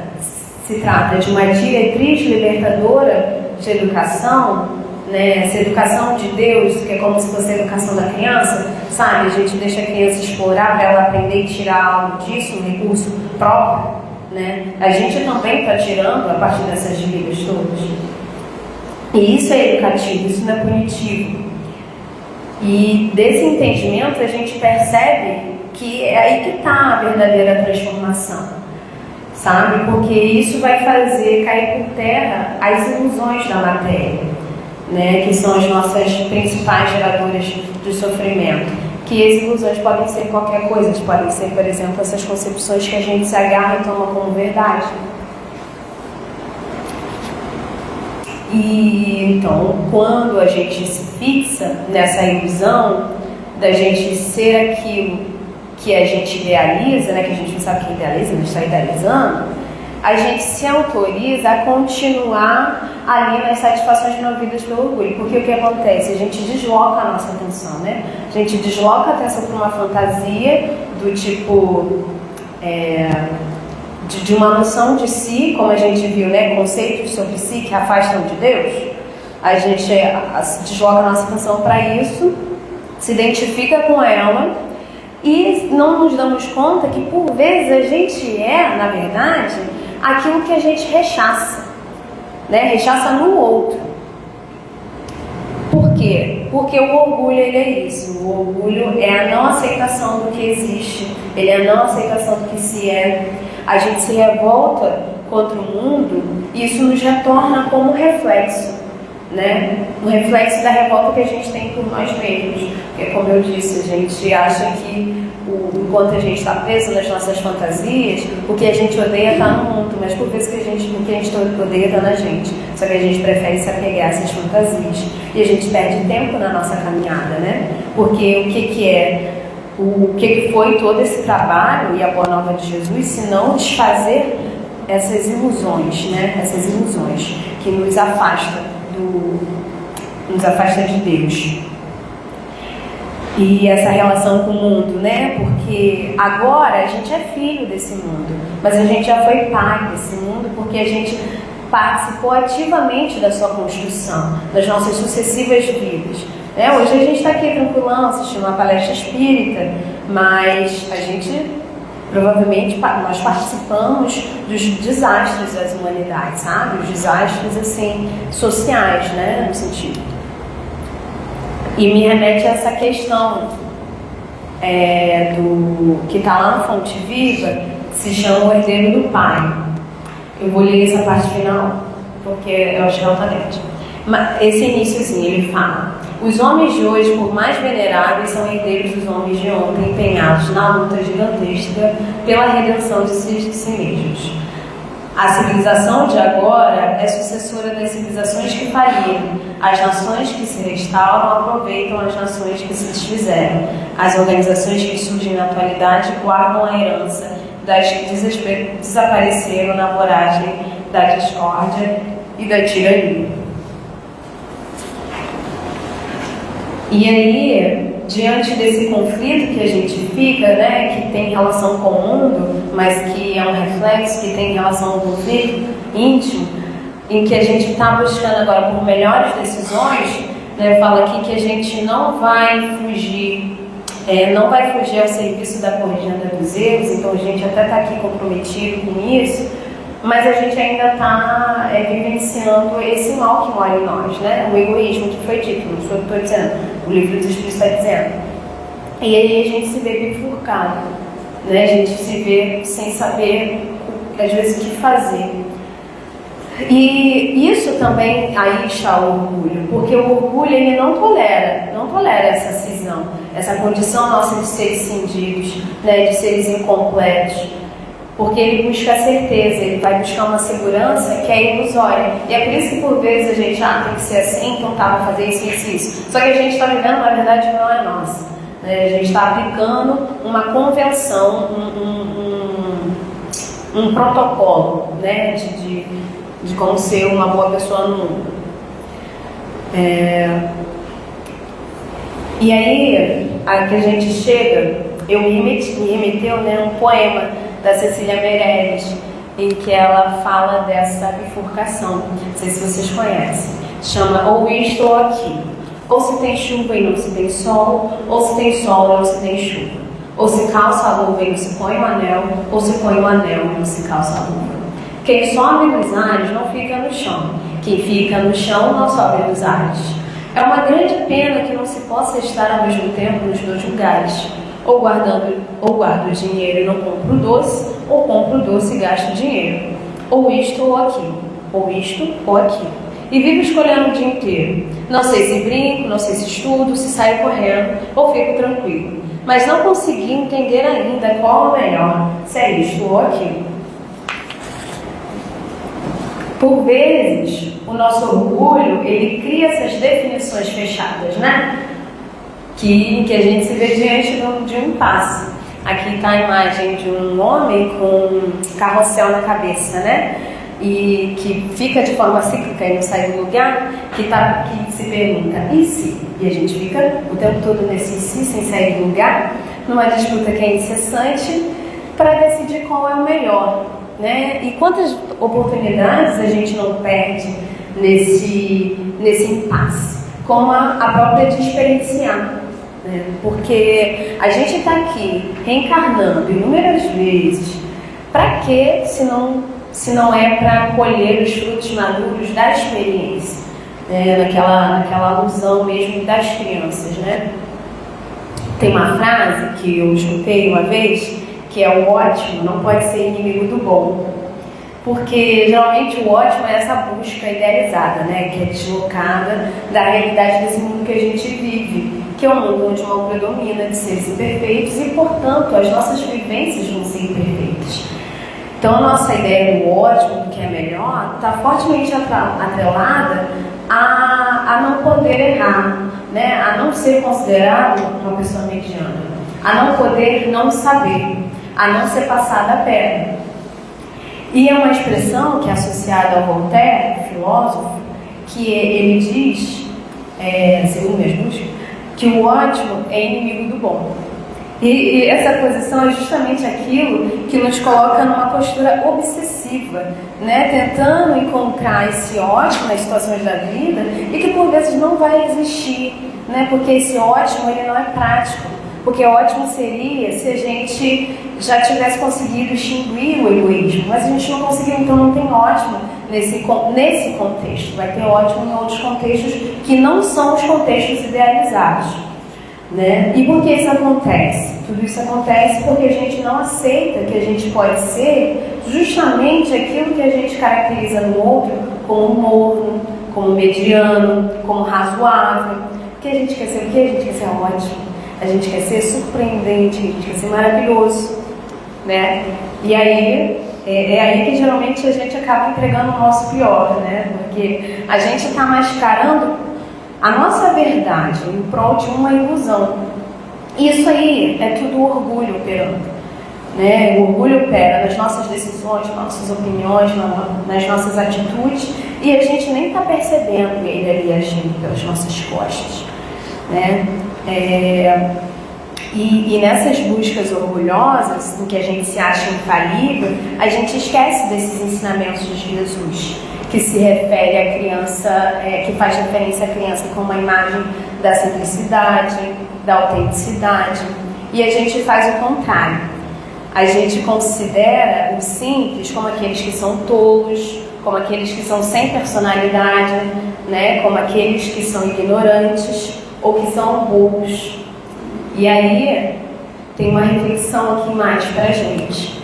se trata de uma diretriz libertadora de educação, né, essa educação de Deus, que é como se fosse a educação da criança, sabe? A gente deixa a criança explorar para ela aprender e tirar algo disso, um recurso próprio, né? A gente também está tirando a partir dessas vidas todas. E isso é educativo, isso não é punitivo. E desse entendimento a gente percebe que é aí que está a verdadeira transformação, sabe? Porque isso vai fazer cair por terra as ilusões da matéria, né? Que são as nossas principais geradoras de sofrimento. Que as ilusões podem ser qualquer coisa, podem ser, por exemplo, essas concepções que a gente se agarra e toma como verdade. E então, quando a gente se fixa nessa ilusão da gente ser aquilo que a gente idealiza, né, que a gente não sabe que idealiza, mas está idealizando, a gente se autoriza a continuar ali nas satisfações promovidas pelo orgulho. Porque o que acontece? A gente desloca a nossa atenção, né? A gente desloca a atenção para uma fantasia do tipo de uma noção de si, como a gente viu, né? Conceitos sobre si que afastam de Deus. A gente desloca a nossa atenção para isso, se identifica com ela e não nos damos conta que por vezes a gente na verdade, aquilo que a gente rechaça, né? Rechaça no outro. Por quê? Porque o orgulho, ele é isso. O orgulho é a não aceitação do que existe, ele é a não aceitação do que se é. A gente se revolta contra o mundo e isso nos retorna como reflexo, né? Um reflexo da revolta que a gente tem por nós mesmos. Porque, como eu disse, a gente acha que enquanto a gente está preso nas nossas fantasias, o que a gente odeia está no mundo, mas por vezes o que a gente odeia está na gente. Só que a gente prefere se apegar a essas fantasias. E a gente perde tempo na nossa caminhada, né? Porque o que foi todo esse trabalho e a boa nova de Jesus, se não desfazer essas ilusões, né? Essas ilusões que nos afastam de Deus. E essa relação com o mundo, né? Porque agora a gente é filho desse mundo, mas a gente já foi pai desse mundo porque a gente participou ativamente da sua construção, das nossas sucessivas vidas. Né? Hoje a gente está aqui tranquilão, assistindo uma palestra espírita, mas a gente, provavelmente, nós participamos dos desastres das humanidades, sabe? Os desastres, assim, sociais, né? No sentido. E me remete a essa questão que está lá na Fonte Viva, que se chama O Herdeiro do Pai. Eu vou ler essa parte final, porque eu acho que ela está dentro. Mas esse iníciozinho, ele fala: os homens de hoje, por mais veneráveis, são herdeiros dos homens de ontem, empenhados na luta gigantesca pela redenção de si mesmos. A civilização de agora é sucessora das civilizações que faliram. As nações que se restauram aproveitam as nações que se desfizeram. As organizações que surgem na atualidade guardam a herança das que desapareceram na voragem da discórdia e da tirania. E aí, diante desse conflito que a gente fica, né, que tem relação com o mundo, mas que é um reflexo que tem relação ao conflito íntimo, em que a gente está buscando agora por melhores decisões, né, fala aqui que a gente não vai fugir ao serviço da corrigenda dos erros, então a gente até está aqui comprometido com isso, mas a gente ainda está vivenciando esse mal que mora em nós, né? O egoísmo que foi dito, não sou eu que estou dizendo, o livro dos Espíritos está dizendo. E aí a gente se vê bifurcado, né? A gente se vê sem saber, às vezes, o que fazer. E isso também, aí está o orgulho, porque o orgulho ele não tolera essa cisão, essa condição nossa de seres cindidos, né? De seres incompletos. Porque ele busca a certeza, ele vai buscar uma segurança que é ilusória. E é por isso que por vezes a gente, tem que ser assim, então tá, vou fazer isso. Só que a gente está vivendo, na verdade, não é nossa. Né? A gente está aplicando uma convenção, um protocolo, né? de como ser uma boa pessoa no mundo. E aí, aqui a gente chega, me remeteu, né, um poema da Cecília Meirelles, em que ela fala dessa bifurcação. Não sei se vocês conhecem. Chama Ou Isto ou Aquilo. Ou se tem chuva e não se tem sol, ou se tem sol e não se tem chuva. Ou se calça a luva e não se põe o anel, ou se põe o anel e não se calça a luva. Quem sobe nos ares não fica no chão. Quem fica no chão não sobe nos ares. É uma grande pena que não se possa estar ao mesmo tempo nos dois lugares. Ou guardo dinheiro e não compro doce, ou compro doce e gasto dinheiro. Ou isto ou aquilo. Ou isto ou aquilo. E vivo escolhendo o dia inteiro. Não sei se brinco, não sei se estudo, se saio correndo ou fico tranquilo. Mas não consegui entender ainda qual é o melhor, se é isto ou aquilo. Por vezes, o nosso orgulho, ele cria essas definições fechadas, né? Que a gente se vê diante de um impasse. Aqui está a imagem de um homem com um carrossel na cabeça, né? E que fica de forma cíclica e não sai do lugar, que se pergunta, e se? E a gente fica o tempo todo nesse e se, sem sair do lugar, numa disputa que é incessante, para decidir qual é o melhor, né? E quantas oportunidades a gente não perde nesse impasse, como a própria de experienciar. Porque a gente está aqui reencarnando inúmeras vezes, para quê se não é para colher os frutos maduros da experiência, naquela alusão mesmo das crianças, né? Tem uma frase que eu escutei uma vez, que é: o ótimo não pode ser inimigo do bom. Porque geralmente o ótimo é essa busca idealizada, né? Que é deslocada da realidade desse mundo que a gente vive, que é um mundo onde o mal predomina, de seres imperfeitos, e portanto as nossas vivências vão ser imperfeitas. Então a nossa ideia do ótimo, do que é melhor, está fortemente atrelada a não poder errar, né? A não ser considerado uma pessoa mediana, a não poder não saber, a não ser passada a perna. E é uma expressão que é associada ao Voltaire, filósofo, que ele diz, segundo minhas buscas, que o ótimo é inimigo do bom. E essa posição é justamente aquilo que nos coloca numa postura obsessiva, né? Tentando encontrar esse ótimo nas situações da vida e que por vezes não vai existir, né? Porque esse ótimo ele não é prático. Porque ótimo seria se a gente já tivesse conseguido extinguir o egoísmo, mas a gente não conseguiu, então não tem ótimo nesse contexto. Vai ter ótimo em outros contextos que não são os contextos idealizados, né? E por que isso acontece? Tudo isso acontece porque a gente não aceita que a gente pode ser justamente aquilo que a gente caracteriza no outro como morno, como mediano, como razoável. Porque a gente quer ser o quê? A gente quer ser ótimo. A gente quer ser surpreendente, a gente quer ser maravilhoso, né? E aí é aí que geralmente a gente acaba entregando o nosso pior, né? Porque a gente está mascarando a nossa verdade em prol de uma ilusão. Isso aí é tudo orgulho operando, né? O orgulho opera nas nossas decisões, nas nossas opiniões, nas nossas atitudes, e a gente nem está percebendo ele ali agindo pelas nossas costas, né? E nessas buscas orgulhosas, em que a gente se acha infalível, a gente esquece desses ensinamentos de Jesus, que se refere à criança, que faz referência à criança como uma imagem da simplicidade, da autenticidade, e a gente faz o contrário. A gente considera os simples como aqueles que são tolos, como aqueles que são sem personalidade, né? Como aqueles que são ignorantes ou que são bobos. E aí tem uma reflexão aqui mais pra gente,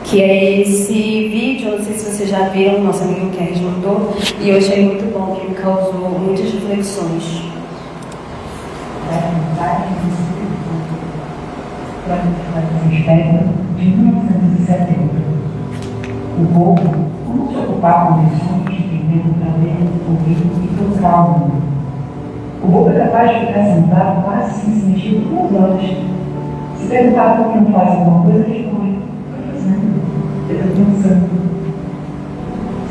que é esse vídeo, não sei se vocês já viram, nosso amigo Kers mandou, e eu achei muito bom, que me causou muitas reflexões. De 1970. O povo não se ocupar com lições de entender o prazer, ouvir e tocar o mundo. O povo é capaz de ficar sentado quase sem se mexer por 2 horas. Se perguntar por que não faz alguma coisa, responde: estou fazendo, eu estou pensando.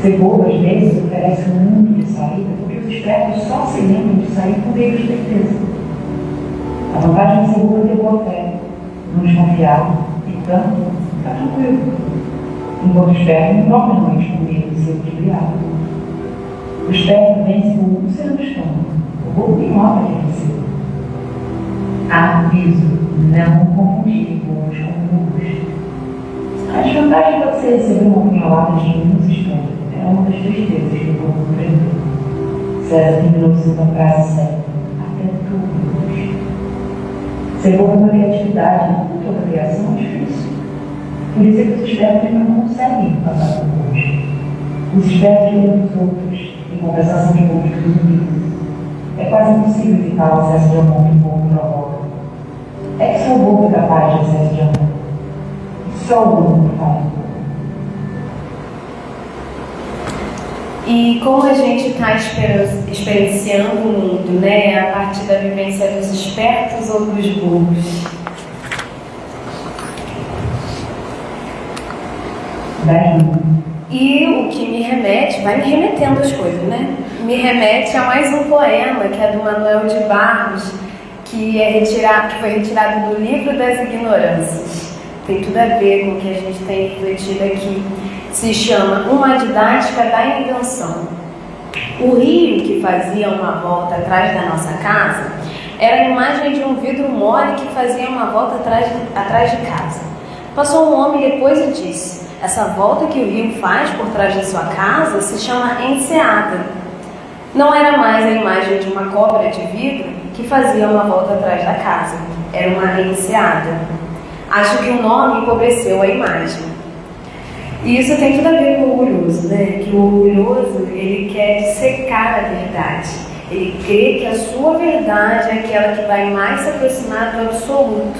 Ser bobo às vezes oferece um mundo de saída, porque os espertos só se lembram de sair com meio de certeza. A vantagem de ser bobo é ter boa fé, não desconfiar, e portanto, está tranquilo. Enquanto o esperto não toca as mães com medo de ser ludibriado. O esperto vence o mundo sendo estômago. O bobo ignora que é venceu. Aviso, não confundir bobos com burros. A desvantagem pode ser receber uma opiniolada de menos esperto. É uma das tristezas que o povo aprendeu. César terminou de uma frase certa: até tudo. Ser bobo é uma criatividade, não toda criação é difícil. Por isso é que os espertos não conseguem passar por burros. Os espertos leem dos outros, em compensação de burros dos unidos. É quase impossível evitar o excesso de amor que o povo provoca. É que só o bobo é capaz de excesso de amor. E só o bobo faz. E como a gente está experienciando o mundo, né? A partir da vivência dos espertos ou dos burros? E o que me remete, vai me remetendo as coisas, né? Me remete a mais um poema, que é do Manuel de Barros, que foi retirado do Livro das Ignorâncias. Tem tudo a ver com o que a gente tem refletido aqui. Se chama Uma Didática da Invenção. O rio que fazia uma volta atrás da nossa casa era a imagem de um vidro mole que fazia uma volta atrás de casa. Passou um homem depois e disse: essa volta que o rio faz por trás da sua casa se chama enseada. Não era mais a imagem de uma cobra de vidro que fazia uma volta atrás da casa. Era uma enseada. Acho que o nome empobreceu a imagem. E isso tem tudo a ver com o orgulhoso, né? Que o orgulhoso, ele quer secar a verdade. Ele crê que a sua verdade é aquela que vai mais se aproximar do absoluto.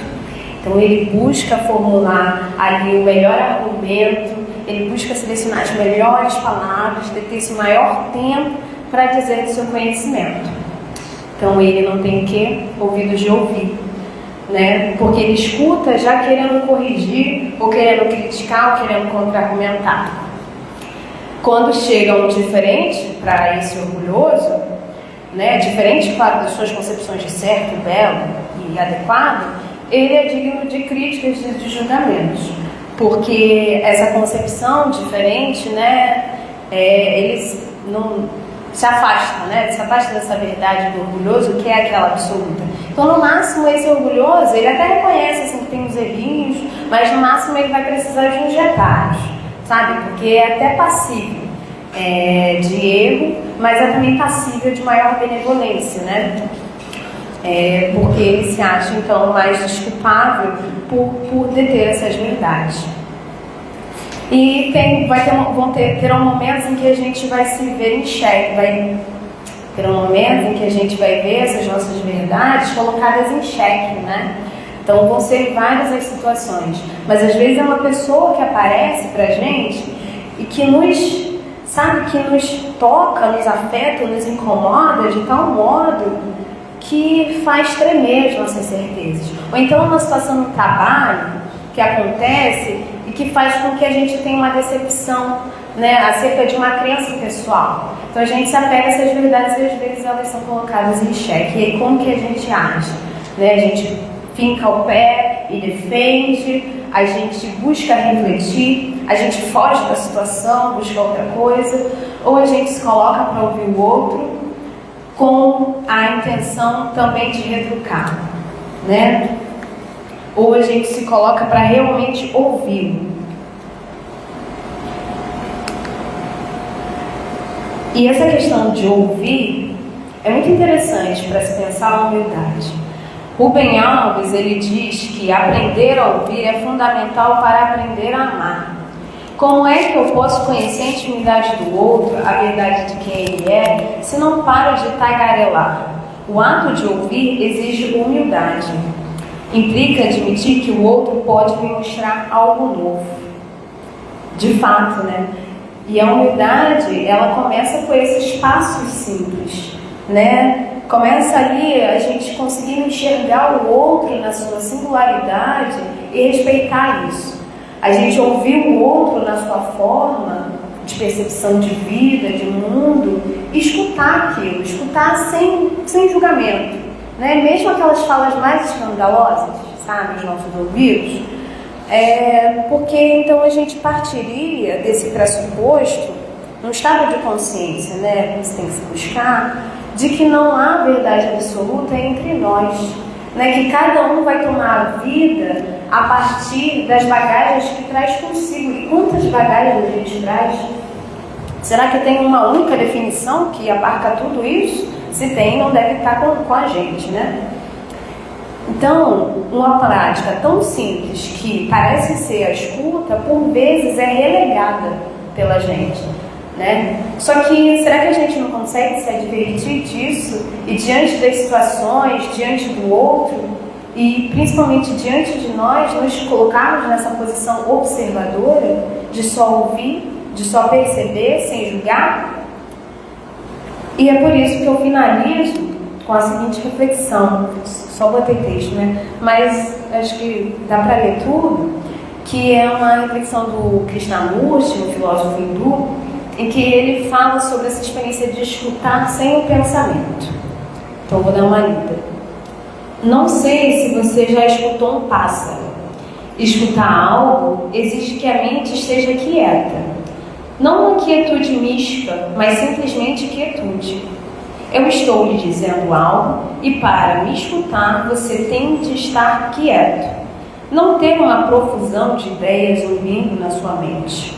Então ele busca formular ali o melhor argumento, ele busca selecionar as melhores palavras, ter esse maior tempo para dizer do seu conhecimento. Então ele não tem o quê? Ouvido de ouvir, né? Porque ele escuta já querendo corrigir, ou querendo criticar, ou querendo contra-argumentar. Quando chega um diferente para esse orgulhoso, né? Diferente, claro, das suas concepções de certo, belo e adequado, ele é digno de críticas e de julgamentos, porque essa concepção diferente, né, eles não se afastam, né, se afasta dessa verdade do orgulhoso, que é aquela absoluta. Então, no máximo, esse orgulhoso, ele até reconhece assim, que tem uns errinhos, mas no máximo ele vai precisar de uns reparos, sabe, porque é até passível de erro, mas é também passível de maior benevolência, né? Porque ele se acha então mais desculpável por deter essas verdades. E terão momentos em que a gente vai se ver em xeque, terão momentos em que a gente vai ver essas nossas verdades colocadas em xeque, né? Então vão ser várias as situações, mas às vezes é uma pessoa que aparece pra gente e que nos, sabe, que nos toca, nos afeta, nos incomoda de tal modo que faz tremer as nossas certezas. Ou então uma situação no trabalho que acontece e que faz com que a gente tenha uma decepção, né, acerca de uma crença pessoal. Então a gente se apega a essas verdades e às vezes elas são colocadas em xeque. E aí como que a gente age? Né? A gente finca o pé e defende, a gente busca refletir, a gente foge da situação, busca outra coisa, ou a gente se coloca para ouvir o outro com a intenção também de retrucar, né? Ou a gente se coloca para realmente ouvi-lo. E essa questão de ouvir é muito interessante para se pensar a humildade. Rubem Alves, ele diz que aprender a ouvir é fundamental para aprender a amar. Como é que eu posso conhecer a intimidade do outro, a verdade de quem ele é, se não paro de tagarelar? O ato de ouvir exige humildade. Implica admitir que o outro pode me mostrar algo novo. De fato, né? E a humildade, ela começa por esses passos simples, né? Começa ali a gente conseguindo enxergar o outro na sua singularidade e respeitar isso. A gente ouvir o outro na sua forma de percepção de vida, de mundo, e escutar aquilo, escutar sem julgamento, né? Mesmo aquelas falas mais escandalosas, sabe, os nossos ouvidos, porque então a gente partiria desse pressuposto, num estado de consciência, né, que você tem que se buscar, de que não há verdade absoluta entre nós, né, que cada um vai tomar a vida a partir das bagagens que traz consigo. E quantas bagagens a gente traz? Será que tem uma única definição que abarca tudo isso? Se tem, não deve estar com a gente, né? Então, uma prática tão simples que parece ser a escuta, por vezes é relegada pela gente, né? Só que, será que a gente não consegue se advertir disso e diante das situações, diante do outro e principalmente diante de nós, nos colocarmos nessa posição observadora de só ouvir, de só perceber sem julgar? E é por isso que eu finalizo com a seguinte reflexão. Só botei texto, né? Mas acho que dá para ler tudo, que é uma reflexão do Krishnamurti, um filósofo hindu, em que ele fala sobre essa experiência de escutar sem o pensamento. Então vou dar uma lida. Não sei se você já escutou um pássaro. Escutar algo exige que a mente esteja quieta. Não uma quietude mística, mas simplesmente quietude. Eu estou lhe dizendo algo e para me escutar você tem de estar quieto. Não ter uma profusão de ideias zumbindo na sua mente.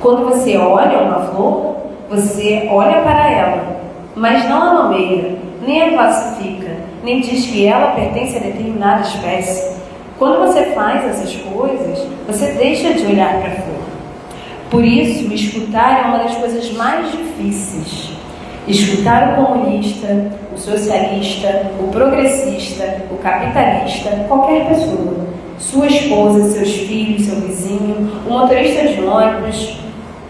Quando você olha uma flor, você olha para ela, mas não a nomeia, nem a classifica, nem diz que ela pertence a determinada espécie. Quando você faz essas coisas, você deixa de olhar para a flor. Por isso, escutar é uma das coisas mais difíceis. Escutar o comunista, o socialista, o progressista, o capitalista, qualquer pessoa, sua esposa, seus filhos, seu vizinho, o motorista de ônibus,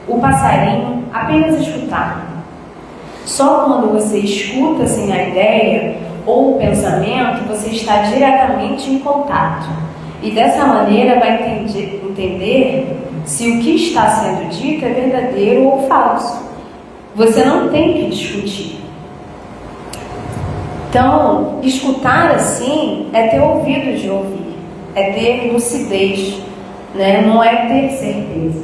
o passarinho, apenas escutar. Só quando você escuta sem a ideia ou o pensamento, você está diretamente em contato. E dessa maneira vai entender se o que está sendo dito é verdadeiro ou falso. Você não tem que discutir. Então, escutar assim é ter ouvido de ouvir, é ter lucidez, né? Não é ter certeza.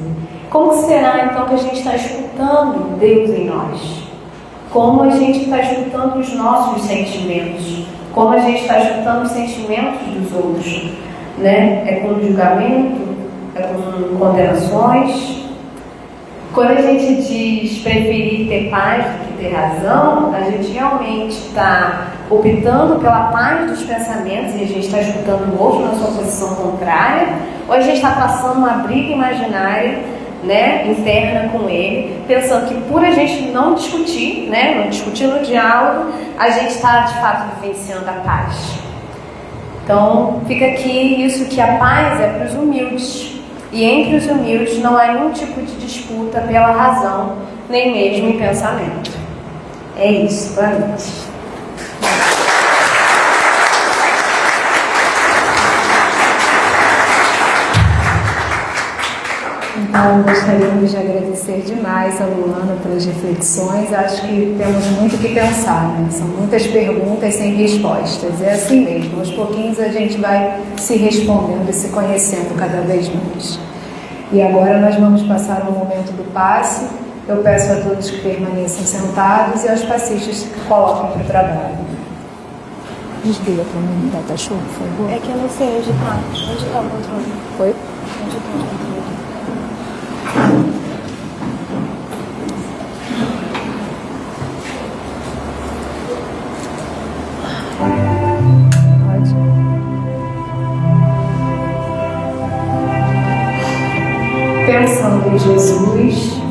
Como será então que a gente está escutando Deus em nós? Como a gente está escutando os nossos sentimentos? Como a gente está escutando os sentimentos dos outros? Né? É com julgamento? É com condenações? Quando a gente diz preferir ter paz do que ter razão, a gente realmente está optando pela paz dos pensamentos e a gente está escutando o outro na sua posição contrária, ou a gente está traçando uma briga imaginária, né, interna com ele, pensando que por a gente não discutir, né, não discutir no diálogo, a gente está de fato vivenciando a paz. Então, fica aqui isso, que a paz é para os humildes. E entre os humildes não há nenhum tipo de disputa pela razão, nem mesmo em pensamento. É isso, boa noite. Então, gostaríamos de agradecer demais a Luana pelas reflexões. Acho que temos muito o que pensar, né? São muitas perguntas sem respostas. É assim mesmo, aos pouquinhos a gente vai se respondendo e se conhecendo cada vez mais. E agora nós vamos passar ao momento do passe. Eu peço a todos que permaneçam sentados e aos passistas que coloquem para o trabalho. Desliga para mim, tá show, por favor. É que eu não sei onde está. Onde está o controle? Oi? Onde está o controle? Pensando em Jesus,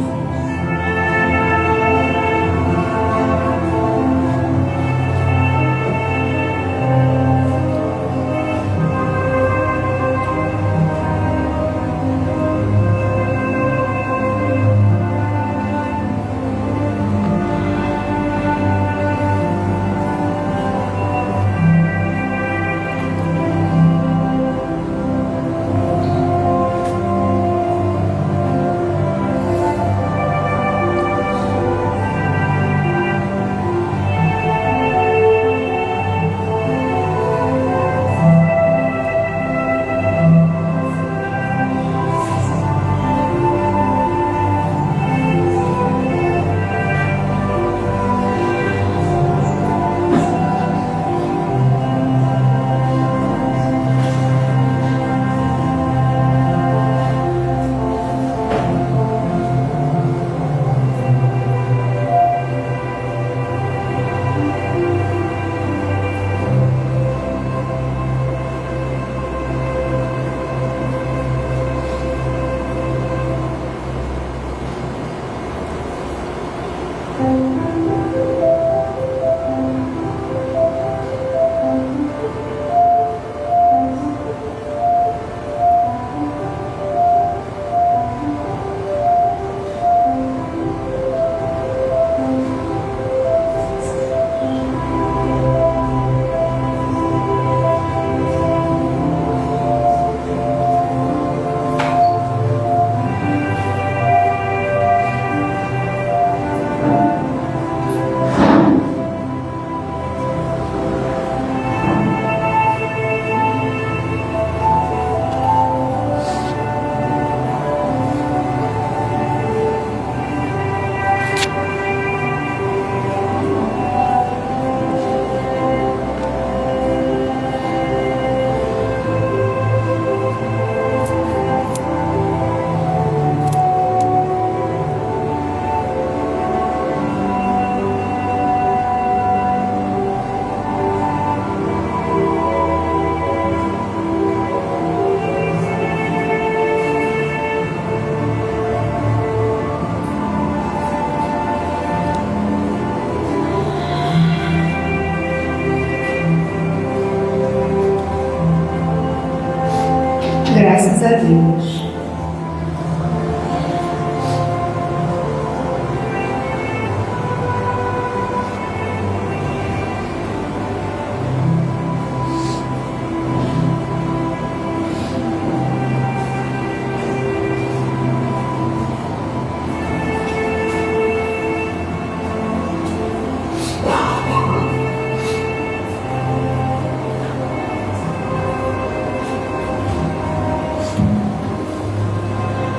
graças a Deus.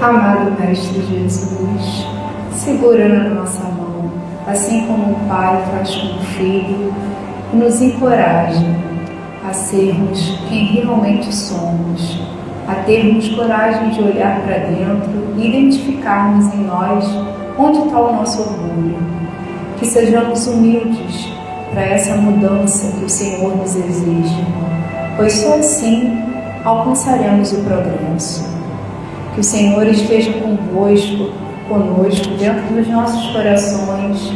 Amado Mestre Jesus, segura na nossa mão, assim como o Pai faz com o Filho, e nos encoraja a sermos quem realmente somos, a termos coragem de olhar para dentro e identificarmos em nós onde está o nosso orgulho, que sejamos humildes para essa mudança que o Senhor nos exige, pois só assim alcançaremos o progresso. Que o Senhor esteja conosco dentro dos nossos corações,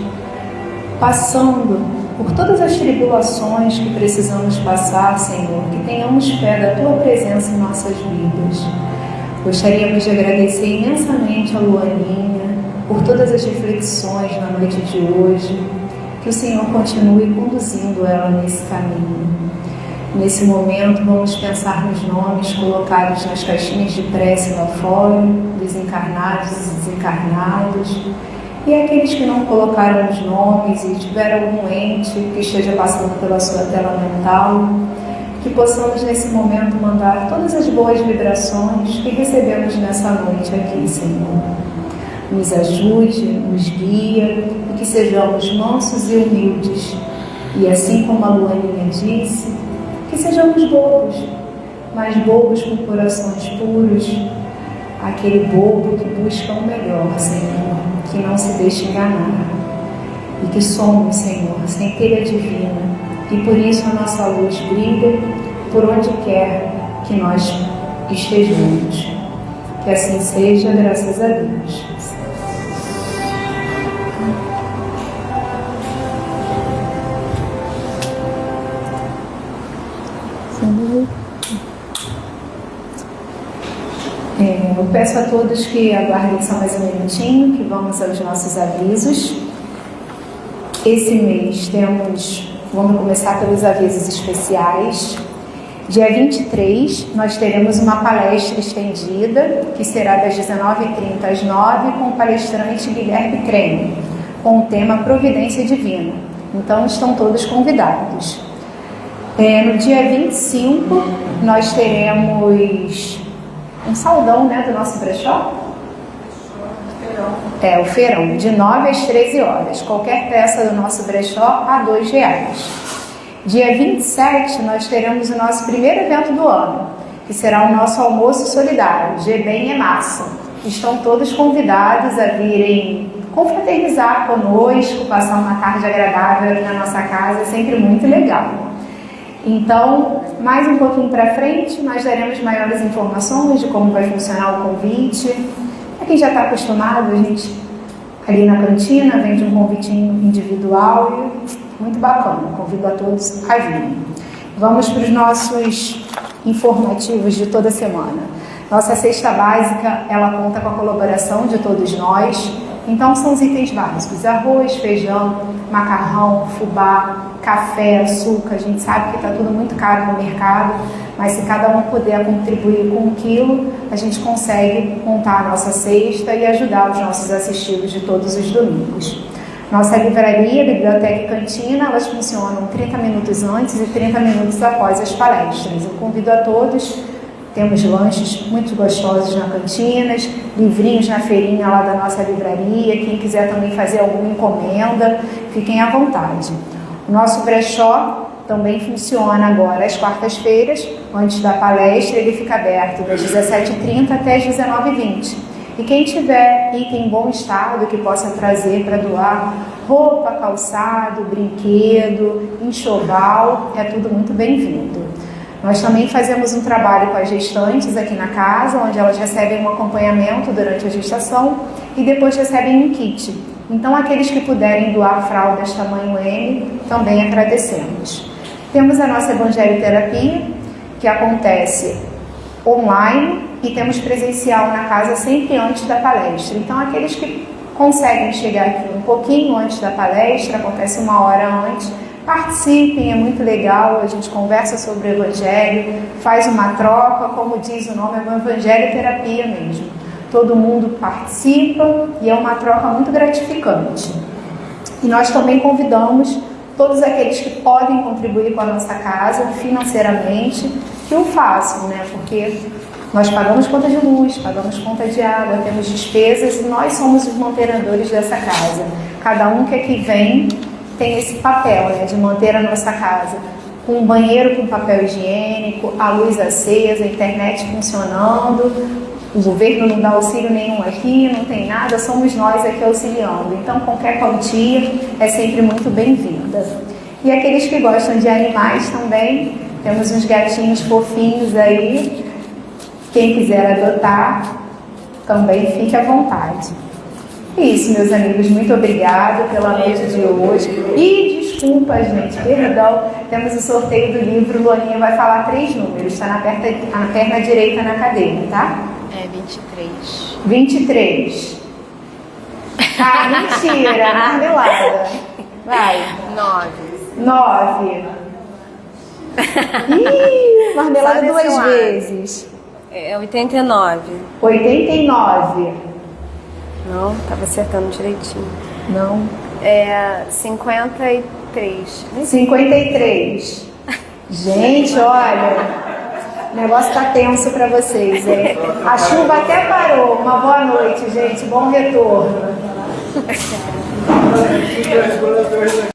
passando por todas as tribulações que precisamos passar, Senhor, que tenhamos fé da Tua presença em nossas vidas. Gostaríamos de agradecer imensamente a Luaninha por todas as reflexões na noite de hoje, que o Senhor continue conduzindo ela nesse caminho. Nesse momento, vamos pensar nos nomes colocados nas caixinhas de prece lá fora, dos encarnados e desencarnados, e aqueles que não colocaram os nomes e tiveram algum ente que esteja passando pela sua tela mental, que possamos nesse momento mandar todas as boas vibrações que recebemos nessa noite aqui, Senhor. Nos ajude, nos guia e que sejamos mansos e humildes. E assim como a Luaninha disse, que sejamos bobos, mas bobos com corações puros, aquele bobo que busca o melhor, Senhor, que não se deixe enganar. E que somos, Senhor, centelha divina, e por isso a nossa luz brilha por onde quer que nós estejamos. Que assim seja, graças a Deus. Eu peço a todos que aguardem só mais um minutinho, que vamos aos nossos avisos. Esse mês vamos começar pelos avisos especiais. Dia 23, nós teremos uma palestra estendida, que será das 19h30 às 9h, com o palestrante Guilherme Creme, com o tema Providência Divina. Então, estão todos convidados. No dia 25, nós teremos um saldão, do nosso brechó? O feirão, de 9 às 13 horas. Qualquer peça do nosso brechó a R$2. Dia 27, nós teremos o nosso primeiro evento do ano, que será o nosso almoço solidário, G-Bem é Massa. Estão todos convidados a virem confraternizar conosco, passar uma tarde agradável aqui na nossa casa, é sempre muito legal. Então, mais um pouquinho para frente, nós daremos maiores informações de como vai funcionar o convite. Para quem já está acostumado, a gente ali na cantina vende um convitinho individual e muito bacana. Convido a todos a virem. Vamos para os nossos informativos de toda semana. Nossa cesta básica, ela conta com a colaboração de todos nós. Então, são os itens básicos: arroz, feijão, macarrão, fubá, café, açúcar. A gente sabe que está tudo muito caro no mercado, mas se cada um puder contribuir com 1 quilo, a gente consegue montar a nossa cesta e ajudar os nossos assistidos de todos os domingos. Nossa livraria, biblioteca e cantina, elas funcionam 30 minutos antes e 30 minutos após as palestras. Eu convido a todos. Temos lanches muito gostosos na cantinas, livrinhos na feirinha lá da nossa livraria. Quem quiser também fazer alguma encomenda, fiquem à vontade. O nosso brechó também funciona agora às quartas-feiras, antes da palestra. Ele fica aberto das 17h30 até as 19h20. E quem tiver item em bom estado que possa trazer para doar, roupa, calçado, brinquedo, enxoval, é tudo muito bem-vindo. Nós também fazemos um trabalho com as gestantes aqui na casa, onde elas recebem um acompanhamento durante a gestação e depois recebem um kit. Então, aqueles que puderem doar fraldas tamanho M, também agradecemos. Temos a nossa evangelioterapia, que acontece online, e temos presencial na casa sempre antes da palestra. Então, aqueles que conseguem chegar aqui um pouquinho antes da palestra, acontece 1 hora antes, participem, é muito legal, a gente conversa sobre o Evangelho, faz uma troca, como diz o nome, é uma evangelioterapia mesmo. Todo mundo participa e é uma troca muito gratificante. E nós também convidamos todos aqueles que podem contribuir com a nossa casa financeiramente, que o façam, porque nós pagamos conta de luz, pagamos conta de água, temos despesas e nós somos os mantenedores dessa casa. Cada um que aqui vem tem esse papel, de manter a nossa casa com um banheiro com papel higiênico, a luz acesa, a internet funcionando. O governo não dá auxílio nenhum aqui, não tem nada, somos nós aqui auxiliando. Então, qualquer quantia é sempre muito bem-vinda. E aqueles que gostam de animais também, temos uns gatinhos fofinhos aí. Quem quiser adotar, também fique à vontade. É isso, meus amigos, muito obrigada pela noite de hoje. E desculpa, gente, perdão. Temos o sorteio do livro, Luaninha vai falar 3 números, está na perna direita na cadeira, tá? É 23. 23. Ah, mentira, marmelada. Vai. 9. Ih, marmelada Só desse 2 lado. vezes. É 89. 89. Não, tava acertando direitinho. Não. É 53. 53. Gente, olha, o negócio tá tenso pra vocês, hein? A chuva até parou. Uma boa noite, gente. Bom retorno.